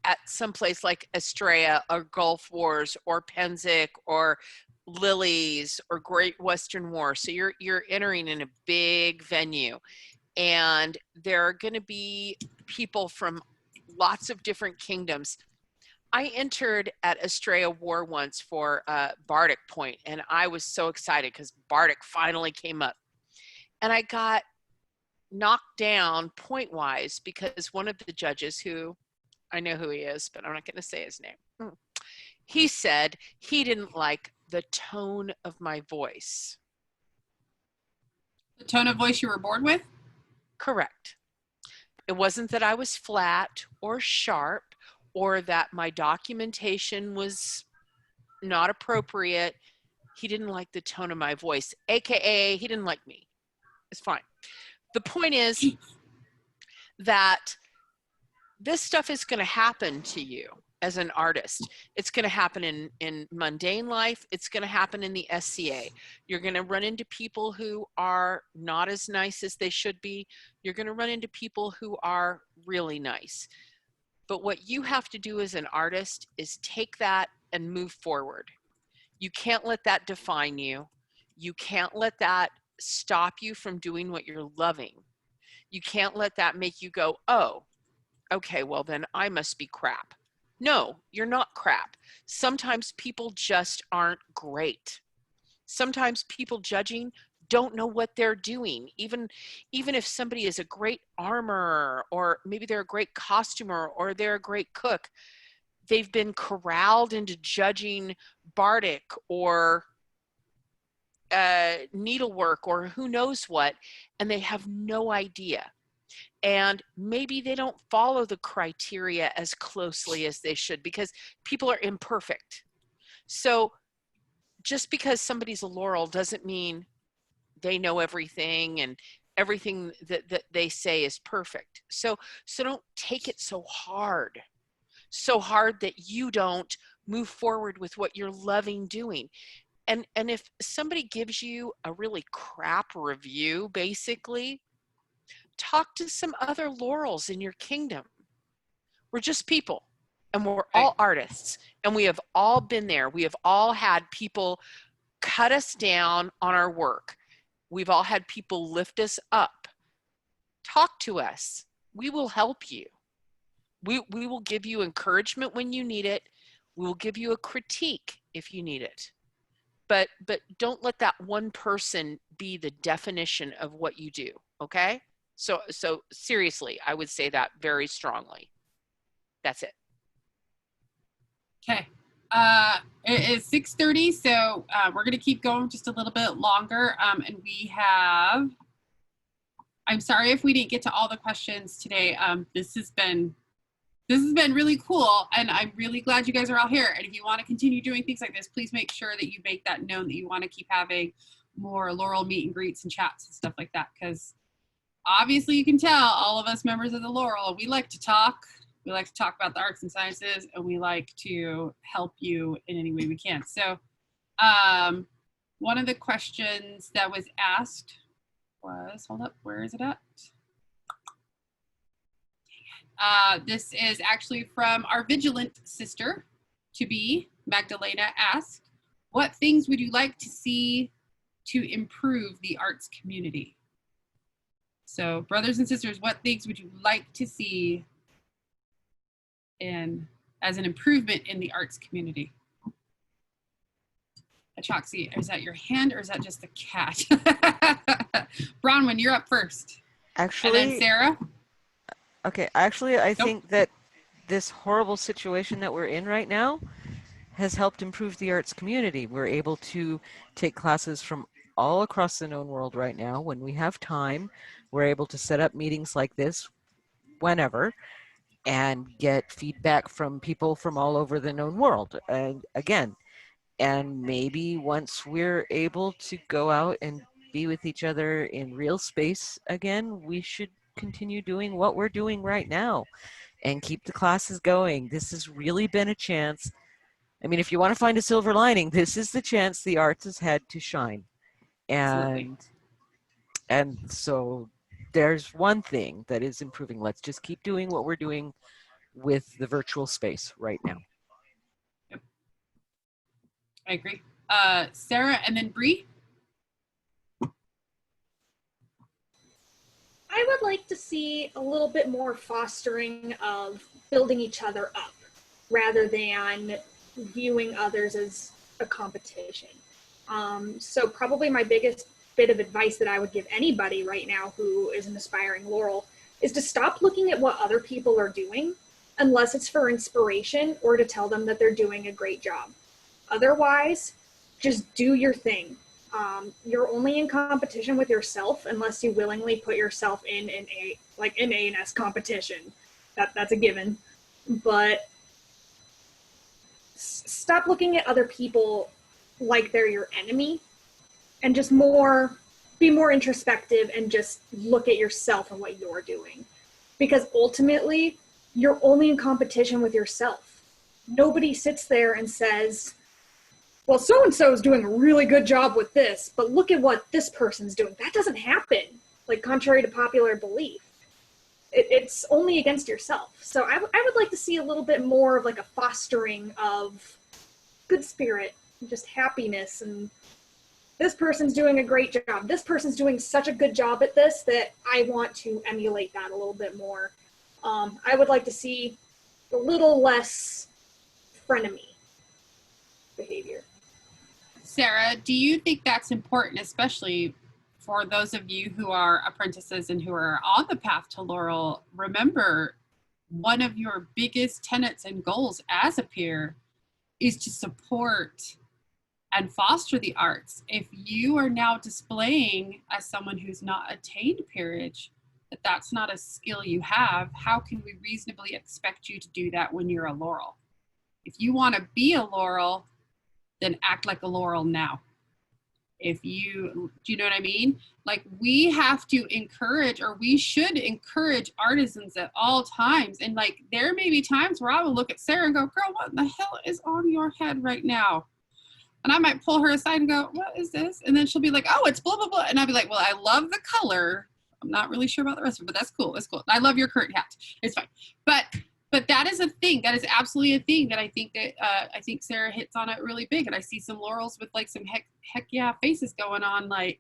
at some place like Estrella or Gulf Wars or Penzic or Lilies or Great Western War, so you're entering in a big venue, and there are going to be people from lots of different kingdoms. I entered at Estrella War once for Bardic Point, and I was so excited because Bardic finally came up. And I got knocked down point-wise because one of the judges, who I know who he is, but I'm not going to say his name, he said he didn't like the tone of my voice. The tone of voice you were born with? Correct. It wasn't that I was flat or sharp, or that my documentation was not appropriate. He didn't like the tone of my voice, AKA he didn't like me. It's fine. The point is that this stuff is going to happen to you as an artist. It's going to happen in mundane life. It's going to happen in the SCA. You're going to run into people who are not as nice as they should be. You're going to run into people who are really nice. But what you have to do as an artist is take that and move forward. You can't let that define you. You can't let that stop you from doing what you're loving. You can't let that make you go, oh, okay, well then I must be crap. No, you're not crap. Sometimes people just aren't great. Sometimes people judging don't know what they're doing. Even if somebody is a great armorer, or maybe they're a great costumer, or they're a great cook, they've been corralled into judging Bardic or needlework or who knows what, and they have no idea. And maybe they don't follow the criteria as closely as they should because people are imperfect. So just because somebody's a Laurel doesn't mean they know everything and everything that they say is perfect. So don't take it so hard that you don't move forward with what you're loving doing. And if somebody gives you a really crap review, basically, talk to some other Laurels in your kingdom. We're just people, and we're all artists, and we have all been there. We have all had people cut us down on our work. We've all had people lift us up. Talk to us. We will help you. We will give you encouragement when you need it. We will give you a critique if you need it. But don't let that one person be the definition of what you do, okay? So seriously, I would say that very strongly. That's it. Okay. It is 6:30, so we're going to keep going just a little bit longer. And we have, I'm sorry if we didn't get to all the questions today. This has been really cool, and I'm really glad you guys are all here. And if you want to continue doing things like this, please make sure that you make that known that you want to keep having more Laurel meet and greets and chats and stuff like that, because obviously you can tell all of us members of the Laurel, we like to talk. We like to talk about the arts and sciences, and we like to help you in any way we can. So one of the questions that was asked was, hold up, where is it at? This is actually from our vigilant sister to be, Magdalena asked, what things would you like to see to improve the arts community? So brothers and sisters, what things would you like to see as an improvement in the arts community? Achoxy, is that your hand or is that just the cat? Bronwyn, you're up first. Actually, and then Sarah. Okay, actually, I think that this horrible situation that we're in right now has helped improve the arts community. We're able to take classes from all across the known world right now. When we have time, we're able to set up meetings like this whenever and get feedback from people from all over the known world. And again, and maybe once we're able to go out and be with each other in real space again, we should continue doing what we're doing right now and keep the classes going. This has really been a chance. I mean, if you want to find a silver lining, this is the chance the arts has had to shine. And so there's one thing that is improving. Let's just keep doing what we're doing with the virtual space right now. I agree. Sarah and then Bree. I would like to see a little bit more fostering of building each other up rather than viewing others as a competition. So probably my biggest bit of advice that I would give anybody right now who is an aspiring Laurel is to stop looking at what other people are doing unless it's for inspiration or to tell them that they're doing a great job. Otherwise, just do your thing. You're only in competition with yourself unless you willingly put yourself in an A&S competition. That's a given. But stop looking at other people like they're your enemy and just be more introspective and just look at yourself and what you're doing. Because ultimately, you're only in competition with yourself. Nobody sits there and says, well, so-and-so is doing a really good job with this, but look at what this person's doing. That doesn't happen, like contrary to popular belief. It's only against yourself. So I would like to see a little bit more of like a fostering of good spirit and just happiness. And this person's doing a great job. This person's doing such a good job at this that I want to emulate that a little bit more. I would like to see a little less frenemy behavior. Sarah, do you think that's important, especially for those of you who are apprentices and who are on the path to Laurel? Remember, one of your biggest tenets and goals as a peer is to support and foster the arts. If you are now displaying as someone who's not attained peerage, that's not a skill you have, how can we reasonably expect you to do that when you're a Laurel? If you want to be a Laurel, then act like a Laurel now. Do you know what I mean? Like, we have to encourage, or we should encourage artisans at all times. And like, there may be times where I will look at Sarah and go, girl, what the hell is on your head right now? And I might pull her aside and go, what is this? And then she'll be like, oh, it's blah, blah, blah. And I'll be like, well, I love the color. I'm not really sure about the rest of it, but that's cool. That's cool. I love your curtain hat. It's fine. But that is a thing. That is absolutely a thing that I think Sarah hits on it really big. And I see some Laurels with like some heck yeah faces going on. Like,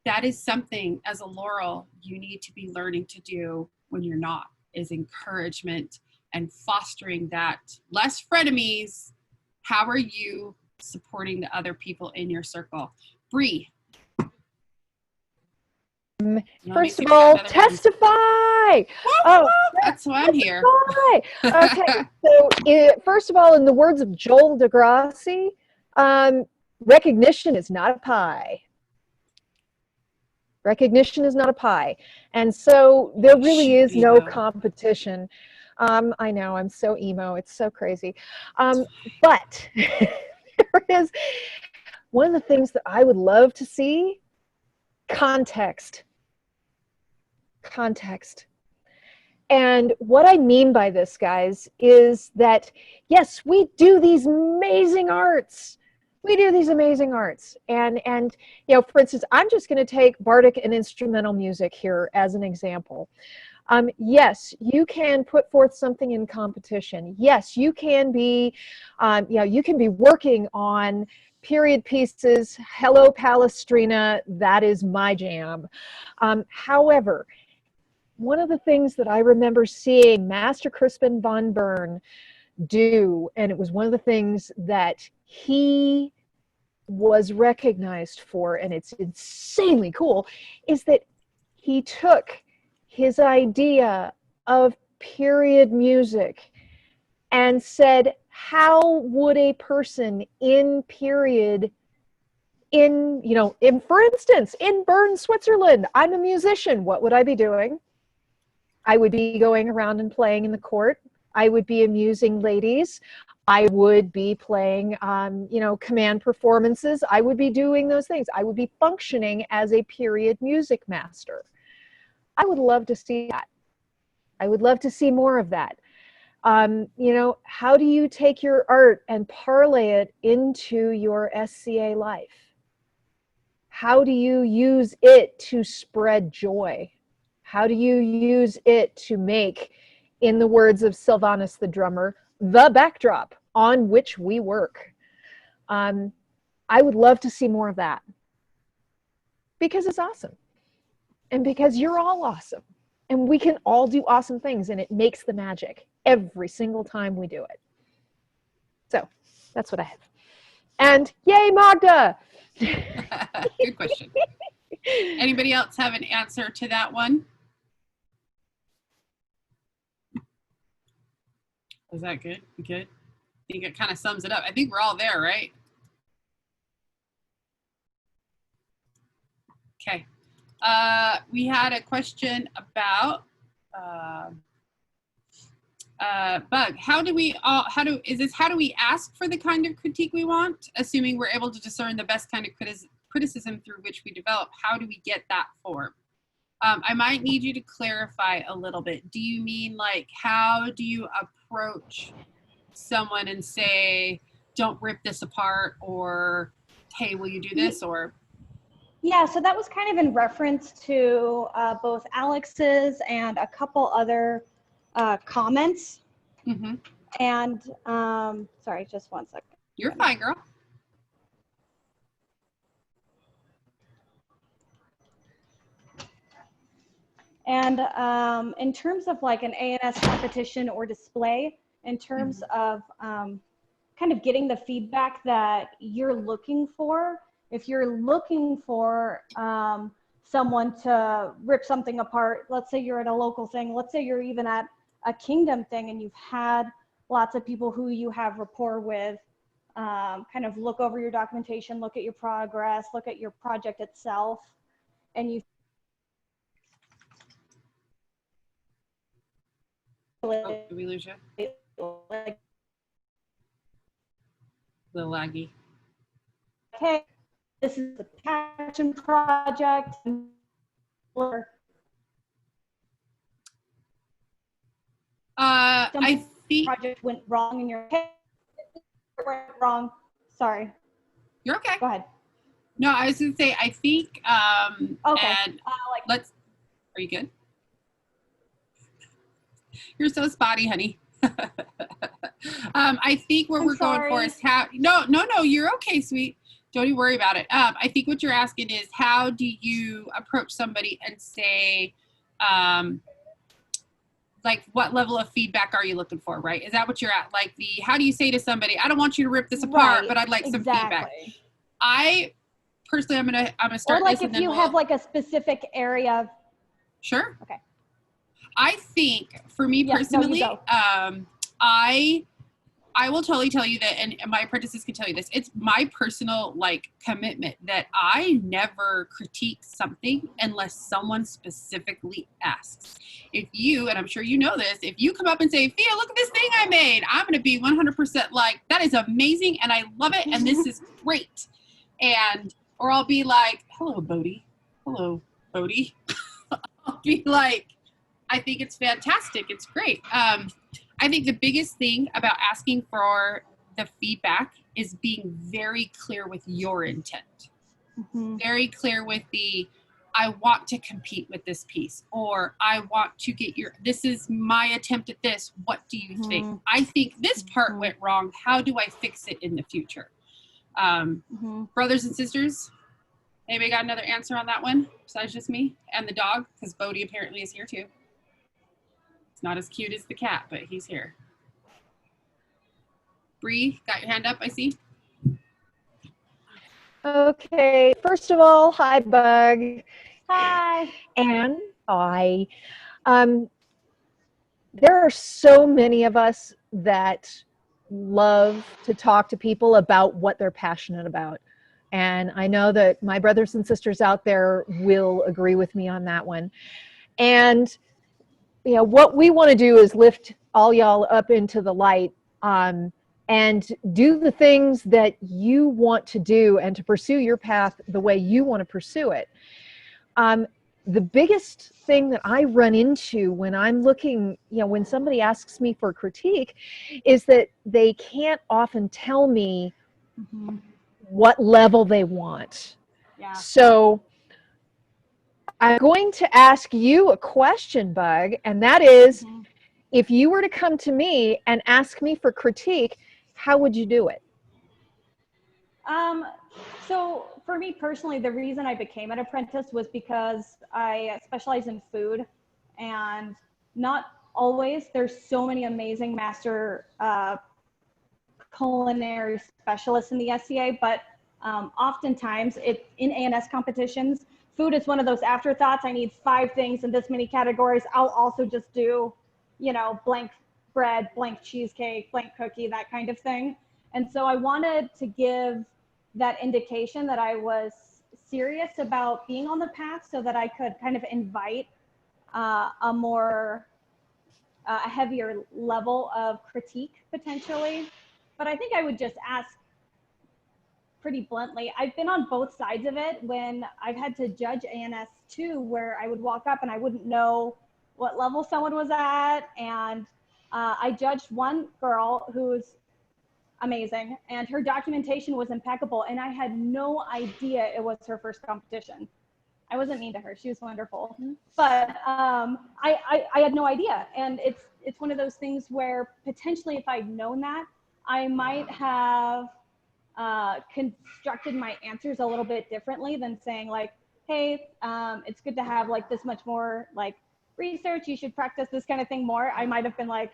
that is something as a Laurel you need to be learning to do when you're not, is encouragement and fostering that. Less frenemies. How are you supporting the other people in your circle? Bree. First of all, testify. Oh, that's why I'm here. Okay, so first of all, in the words of Joel Degrassi, recognition is not a pie. Recognition is not a pie. And so there really is no competition. I know, I'm so emo. It's so crazy. But there is one of the things that I would love to see: context. Context. And what I mean by this, guys, is that, yes, we do these amazing arts. We do these amazing arts. And you know, for instance, I'm just going to take bardic and instrumental music here as an example. Yes, you can put forth something in competition. Yes, you can be, you can be working on period pieces. Hello, Palestrina. That is my jam. However, one of the things that I remember seeing Master Crispin von Bern do, and it was one of the things that he was recognized for, and it's insanely cool, is that he took his idea of period music and said, how would a person in period, for instance, in Bern, Switzerland, I'm a musician, what would I be doing? I would be going around and playing in the court. I would be amusing ladies. I would be playing, command performances. I would be doing those things. I would be functioning as a period music master. I would love to see that. I would love to see more of that. How do you take your art and parlay it into your SCA life? How do you use it to spread joy? How do you use it to make, in the words of Sylvanus the drummer, the backdrop on which we work? I would love to see more of that, because it's awesome, and because you're all awesome, and we can all do awesome things, and it makes the magic every single time we do it. So that's what I have. And yay, Magda! Good question. Anybody else have an answer to that one? Was that good? Good. I think it kind of sums it up. I think we're all there, right? Okay. We had a question about Bug. How do we ask for the kind of critique we want, assuming we're able to discern the best kind of criticism through which we develop? How do we get that form? I might need you to clarify a little bit. Do you mean, like, how do you approach someone and say, don't rip this apart, or hey, will you do this? Or yeah, so that was kind of in reference to both Alex's and a couple other comments. Mm-hmm. And sorry, just one second. You're fine, girl. And in terms of like an A&S competition or display, in terms of kind of getting the feedback that you're looking for, if you're looking for someone to rip something apart, let's say you're at a local thing, let's say you're even at a kingdom thing and you've had lots of people who you have rapport with, kind of look over your documentation, look at your progress, look at your project itself, and you oh, did we lose you? like, A little laggy. okay, this is the passion project. I think project went wrong in your head. Went wrong. Sorry. You're okay. Go ahead. No, I was gonna say I think okay. And are you good? You're so spotty, honey. I think what we're going for is how no, you're okay, sweet. Don't even worry about it. I think what you're asking is, how do you approach somebody and say, like, what level of feedback are you looking for, right? Is that what you're at? Like, how do you say to somebody, I don't want you to rip this apart, but I'd like some feedback. I personally, I'm gonna start. Or like this if you have like a specific area. Sure. Okay. I think for me personally, I will totally tell you that, and my apprentices can tell you this, it's my personal like commitment that I never critique something unless someone specifically asks. If you, and I'm sure you know this, if you come up and say, Thea, look at this thing I made, I'm going to be 100% like, that is amazing and I love it and this is great. And, or I'll be like, hello, Bodhi. Hello, Bodhi. I'll be like, I think it's fantastic. It's great. I think the biggest thing about asking for the feedback is being very clear with your intent. Very clear with I want to compete with this piece, or I want to get this is my attempt at this. What do you think? I think this part went wrong. How do I fix it in the future? Brothers and sisters, anybody got another answer on that one besides just me and the dog? Because Bodhi apparently is here too. It's not as cute as the cat, but he's here. Bree, got your hand up, I see. Okay, first of all, hi, Bug. Hi. And hi. There are so many of us that love to talk to people about what they're passionate about. And I know that my brothers and sisters out there will agree with me on that one. And what we want to do is lift all y'all up into the light, and do the things that you want to do and to pursue your path the way you want to pursue it. The biggest thing that I run into when I'm looking, when somebody asks me for critique, is that they can't often tell me what level they want. Yeah. So I'm going to ask you a question, Bug, and that is, if you were to come to me and ask me for critique, how would you do it? So for me personally, the reason I became an apprentice was because I specialize in food, and not always, there's so many amazing master culinary specialists in the SCA, but oftentimes in ANS competitions, food is one of those afterthoughts. I need 5 things in this many categories. I'll also just do, blank bread, blank cheesecake, blank cookie, that kind of thing. And so I wanted to give that indication that I was serious about being on the path, so that I could kind of invite a heavier level of critique potentially. But I think I would just ask pretty bluntly. I've been on both sides of it when I've had to judge ANS too, where I would walk up and I wouldn't know what level someone was at. And I judged one girl who's amazing, and her documentation was impeccable, and I had no idea it was her first competition. I wasn't mean to her, she was wonderful, but I had no idea. And it's one of those things where potentially if I'd known that, I might have constructed my answers a little bit differently than saying like, hey, it's good to have like this much more like research, you should practice this kind of thing more. I might have been like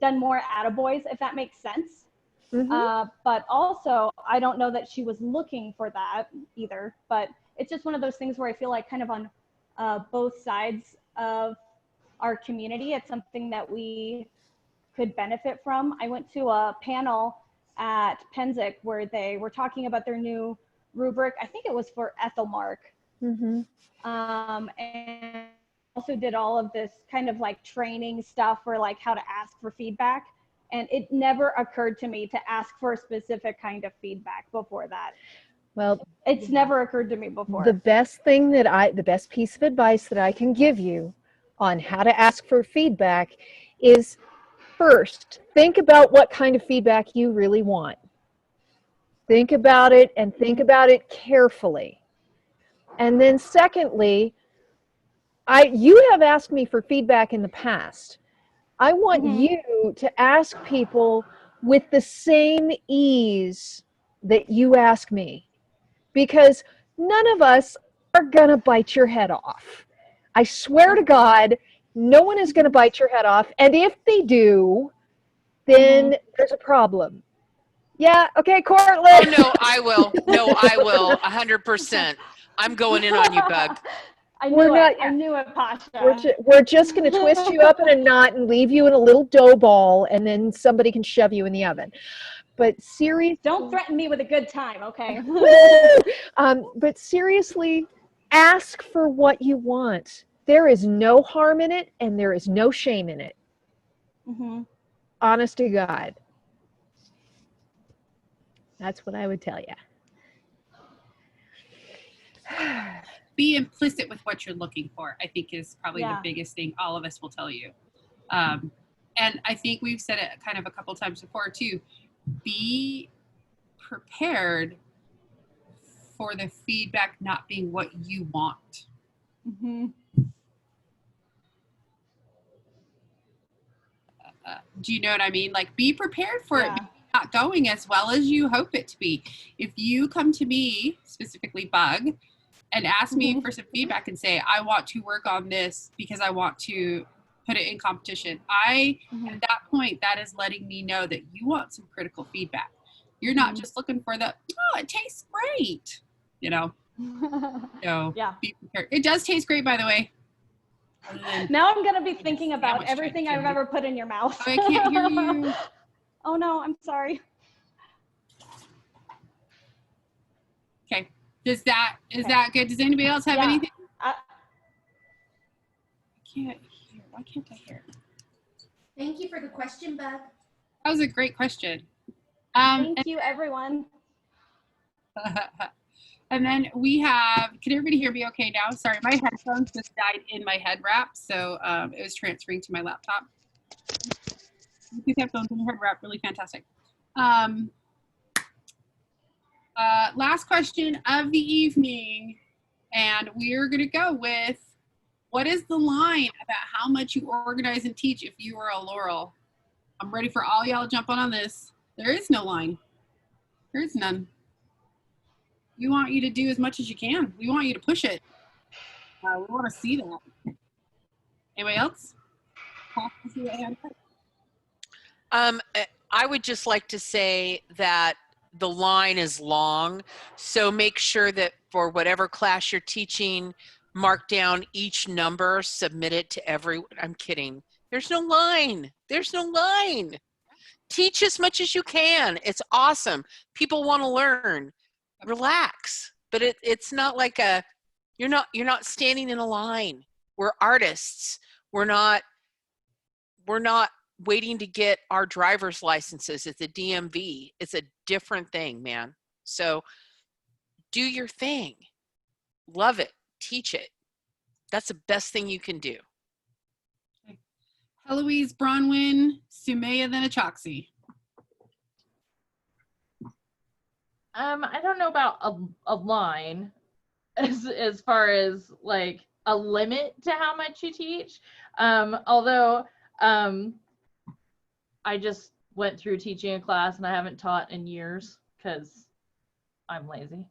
done more attaboys, if that makes sense. But also, I don't know that she was looking for that either. But it's just one of those things where I feel like kind of on both sides of our community, it's something that we could benefit from. I went to a panel at Penzic where they were talking about their new rubric. I think it was for Ethelmark. And also did all of this kind of like training stuff for like how to ask for feedback. And it never occurred to me to ask for a specific kind of feedback before that. Well, it's never occurred to me before. The best piece of advice that I can give you on how to ask for feedback is, first, think about what kind of feedback you really want. Think about it, and think about it carefully. And then secondly, you have asked me for feedback in the past. I want you to ask people with the same ease that you ask me, because none of us are going to bite your head off. I swear to God, no one is going to bite your head off. And if they do, then there's a problem. Yeah, okay, Cortland. Oh, no, I will. No, I will. 100%. I'm going in on you, Bug. I knew it, Pasha. We're just going to twist you up in a knot and leave you in a little dough ball, and then somebody can shove you in the oven. But seriously, don't threaten me with a good time, okay? But seriously, ask for what you want. There is no harm in it, and there is no shame in it. Honest to God. That's what I would tell you. Be implicit with what you're looking for, I think, is probably the biggest thing all of us will tell you. And I think we've said it kind of a couple times before too. Be prepared for the feedback not being what you want. Do you know what I mean? Like, be prepared for it not going as well as you hope it to be. If you come to me, specifically Bug, and ask me for some feedback and say, I want to work on this because I want to put it in competition, at that point, that is letting me know that you want some critical feedback. You're not just looking for the, oh, it tastes great, you know? So be prepared. It does taste great, by the way. Now I'm going to be thinking about everything I've ever put in your mouth. Oh, I can't hear you. Oh, no, I'm sorry. Okay. Is that good? Does anybody else have anything? I can't hear. Why can't I hear? Thank you for the question, Bug. That was a great question. Thank you, everyone. And then we have, can everybody hear me okay now? Sorry, my headphones just died in my head wrap, so it was transferring to my laptop. These headphones in the head wrap, really fantastic. Last question of the evening, and we're gonna go with, what is the line about how much you organize and teach if you are a Laurel? I'm ready for all y'all to jump on this. There is no line. There is none. We want you to do as much as you can. We want you to push it. We want to see that. Anybody else? I would just like to say that the line is long, so make sure that for whatever class you're teaching, mark down each number, submit it to everyone. I'm kidding. There's no line. There's no line. Teach as much as you can. It's awesome. People want to learn. Relax. But it's not like you're not standing in a line. We're artists. We're not waiting to get our driver's licenses at the DMV. It's a different thing, man. So do your thing. Love it. Teach it. That's the best thing you can do. Heloise, Bronwyn, Sumaya, then Achoxy. I don't know about a line as far as like a limit to how much you teach. Although I just went through teaching a class and I haven't taught in years because I'm lazy.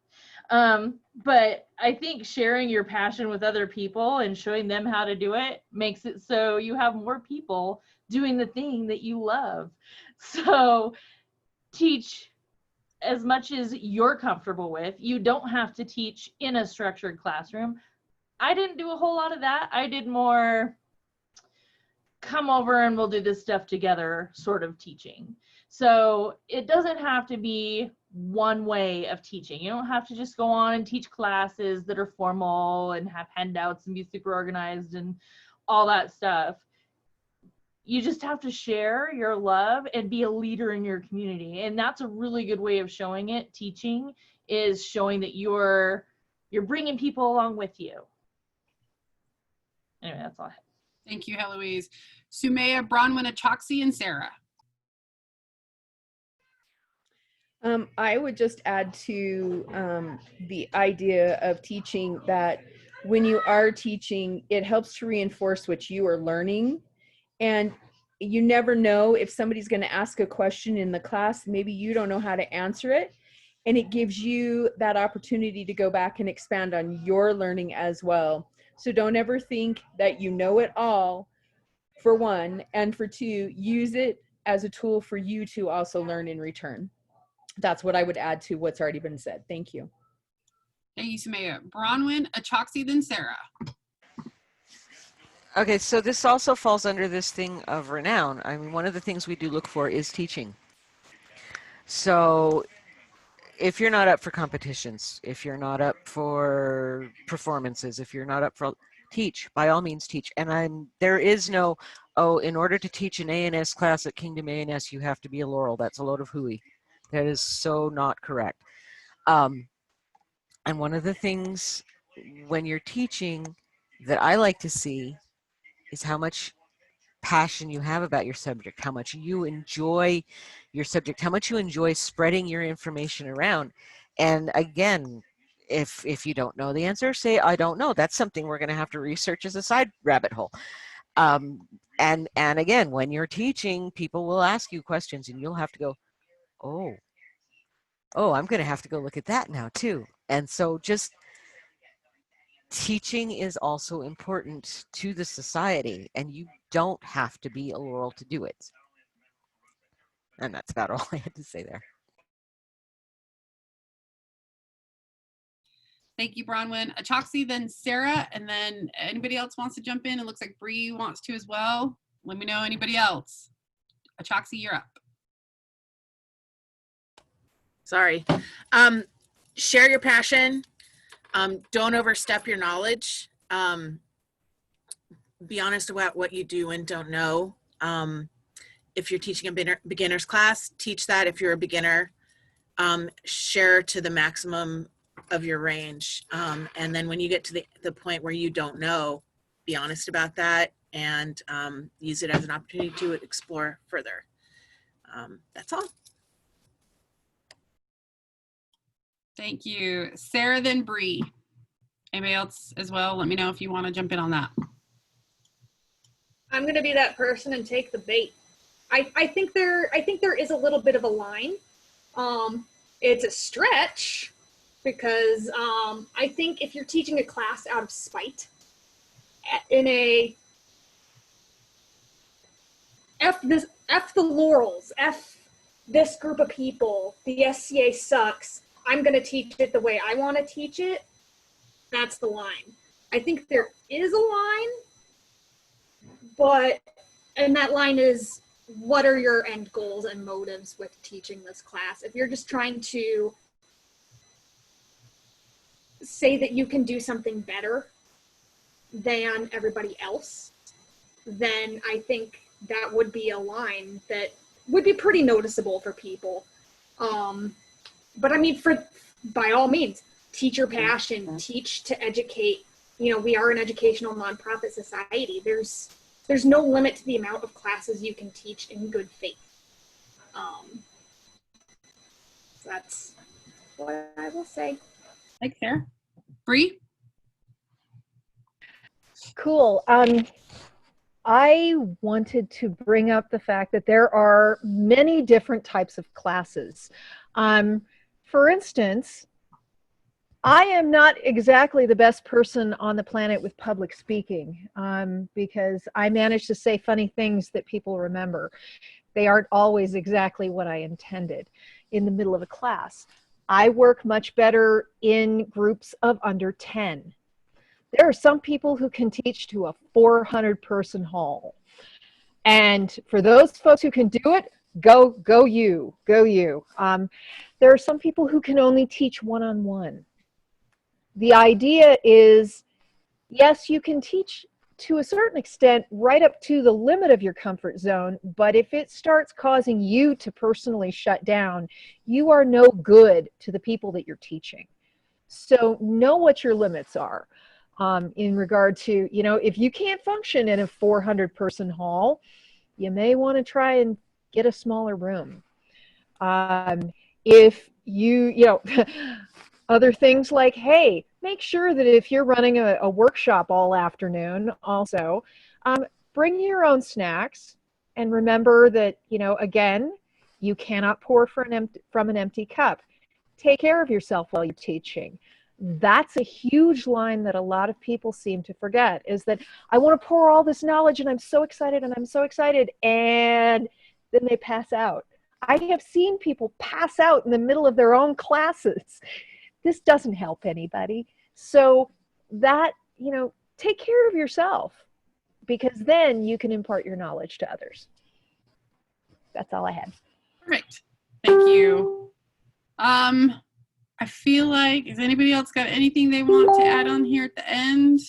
But I think sharing your passion with other people and showing them how to do it makes it so you have more people doing the thing that you love. So teach as much as you're comfortable with. You don't have to teach in a structured classroom. I didn't do a whole lot of that. I did more come over and we'll do this stuff together sort of teaching. So it doesn't have to be one way of teaching. You don't have to just go on and teach classes that are formal and have handouts and be super organized and all that stuff. You just have to share your love and be a leader in your community. And that's a really good way of showing it. Teaching is showing that you're bringing people along with you. Anyway, that's all I have. Thank you, Heloise. Sumaya, Bronwyn, Achoxy, and Sarah. I would just add to the idea of teaching that when you are teaching, it helps to reinforce what you are learning. And you never know if somebody's going to ask a question in the class, maybe you don't know how to answer it. And it gives you that opportunity to go back and expand on your learning as well. So don't ever think that you know it all, for one, and for two, use it as a tool for you to also learn in return. That's what I would add to what's already been said. Thank you. Thank you, Sumaya. Bronwyn, Achoxy, then Sarah. Okay, so this also falls under this thing of renown. I mean, one of the things we do look for is teaching. So if you're not up for competitions, if you're not up for performances, if you're not up for, teach, by all means teach. And there is no, oh, in order to teach an A&S class at Kingdom A&S, you have to be a Laurel. That's a load of hooey. That is so not correct. And one of the things when you're teaching that I like to see is how much passion you have about your subject, how much you enjoy your subject, how much you enjoy spreading your information around. And again, if you don't know the answer, say, I don't know. That's something we're going to have to research as a side rabbit hole. And again, when you're teaching, people will ask you questions and you'll have to go, oh, I'm going to have to go look at that now too. And so just teaching is also important to the society, and you don't have to be a Laurel to do it. And that's about all I had to say there. Thank you, Bronwyn. Achoxy, then Sarah, and then anybody else wants to jump in? It looks like Bree wants to as well. Let me know anybody else. Achoxy, you're up. Sorry. Share your passion. Don't overstep your knowledge. be honest about what you do and don't know. If you're teaching a beginner's class, teach that. If you're a beginner, share to the maximum of your range. And then when you get to the point where you don't know, be honest about that and use it as an opportunity to explore further. That's all. Thank you. Sarah, then Bree. Anybody else as well? Let me know if you want to jump in on that. I'm going to be that person and take the bait. I think there is a little bit of a line. It's a stretch because I think if you're teaching a class out of spite, in a F the Laurels, F this group of people, the SCA sucks, I'm going to teach it the way I want to teach it, that's the line. I think there is a line, and that line is, what are your end goals and motives with teaching this class? If you're just trying to say that you can do something better than everybody else, then I think that would be a line that would be pretty noticeable for people. But I mean, by all means, teach your passion, teach to educate. You know, we are an educational nonprofit society. There's no limit to the amount of classes you can teach in good faith. That's what I will say. Thanks, Sarah. Bree? Cool. I wanted to bring up the fact that there are many different types of classes. For instance, I am not exactly the best person on the planet with public speaking because I manage to say funny things that people remember. They aren't always exactly what I intended in the middle of a class. I work much better in groups of under 10. There are some people who can teach to a 400-person hall. And for those folks who can do it, go you. There are some people who can only teach one-on-one. The idea is, yes, you can teach to a certain extent right up to the limit of your comfort zone, but if it starts causing you to personally shut down, you are no good to the people that you're teaching. So know what your limits are. In regard to, you know, if you can't function in a 400-person hall, you may want to try and get a smaller room. If you know, other things like, hey, make sure that if you're running a workshop all afternoon, also, bring your own snacks and remember that, you know, again, you cannot pour from an empty cup. Take care of yourself while you're teaching. That's a huge line that a lot of people seem to forget, is that I want to pour all this knowledge and I'm so excited and then they pass out. I have seen people pass out in the middle of their own classes. This doesn't help anybody. So that, you know, take care of yourself because then you can impart your knowledge to others. That's all I had. Perfect. Thank you. I feel like, has anybody else got anything they want to add on here at the end?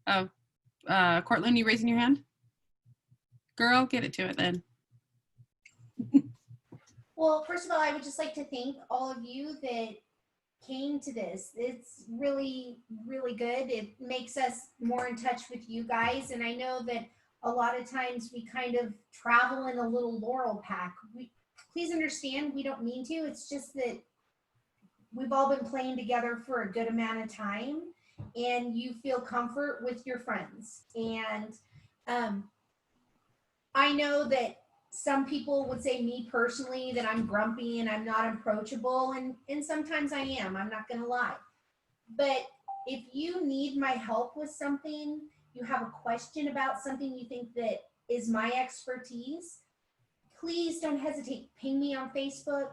Oh, Cortland, you raising your hand? Girl, get it to it then. Well, first of all, I would just like to thank all of you that came to this. It's really, really good. It makes us more in touch with you guys. And I know that a lot of times we kind of travel in a little Laurel pack. Please understand, we don't mean to. It's just that we've all been playing together for a good amount of time and you feel comfort with your friends. And I know that some people would say, me personally, that I'm grumpy and I'm not approachable. And sometimes I am, I'm not gonna lie. But if you need my help with something, you have a question about something you think that is my expertise, please don't hesitate. Ping me on Facebook,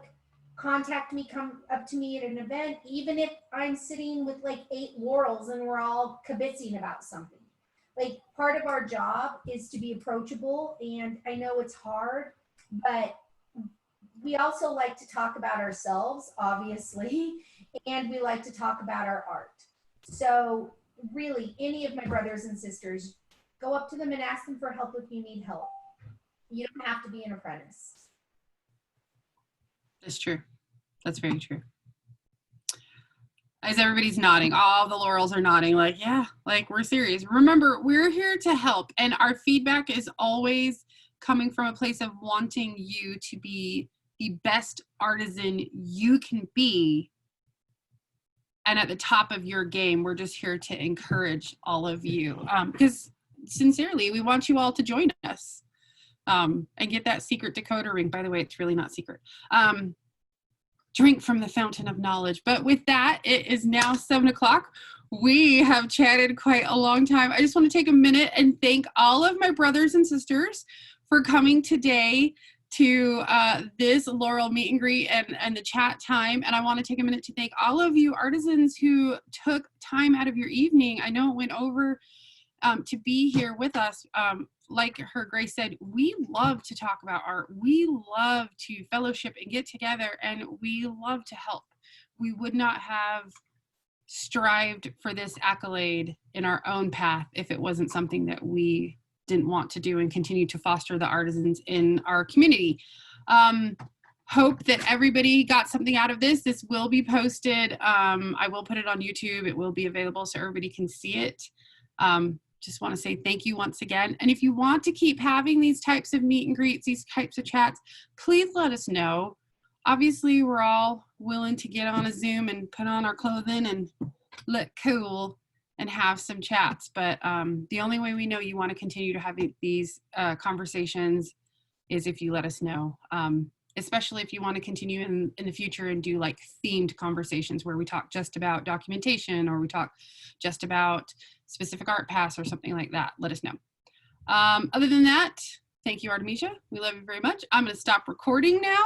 contact me, come up to me at an event, even if I'm sitting with like 8 Laurels and we're all kibitzing about something. Like, part of our job is to be approachable, and I know it's hard, but we also like to talk about ourselves, obviously, and we like to talk about our art. So really any of my brothers and sisters, go up to them and ask them for help if you need help. You don't have to be an apprentice. That's true. That's very true. As everybody's nodding, all the Laurels are nodding like, yeah, like we're serious. Remember, we're here to help, and our feedback is always coming from a place of wanting you to be the best artisan you can be. And at the top of your game, we're just here to encourage all of you. Because sincerely, we want you all to join us and get that secret decoder ring. By the way, it's really not secret. Drink from the fountain of knowledge. But with that, it is now 7 o'clock. We have chatted quite a long time. I just want to take a minute and thank all of my brothers and sisters for coming today to this Laurel meet and greet and the chat time. And I want to take a minute to thank all of you artisans who took time out of your evening. I know it went over to be here with us. Like Her Grace said, we love to talk about art. We love to fellowship and get together, and we love to help. We would not have strived for this accolade in our own path if it wasn't something that we didn't want to do and continue to foster the artisans in our community. Hope that everybody got something out of this. This will be posted. I will put it on YouTube. It will be available so everybody can see it. Just want to say thank you once again. And if you want to keep having these types of meet and greets, these types of chats, please let us know. Obviously, we're all willing to get on a Zoom and put on our clothing and look cool and have some chats. But the only way we know you want to continue to have these conversations is if you let us know. Especially if you want to continue in the future and do like themed conversations where we talk just about documentation or we talk just about specific art paths or something like that, let us know. Other than that, thank you, Artemisia. We love you very much. I'm going to stop recording now.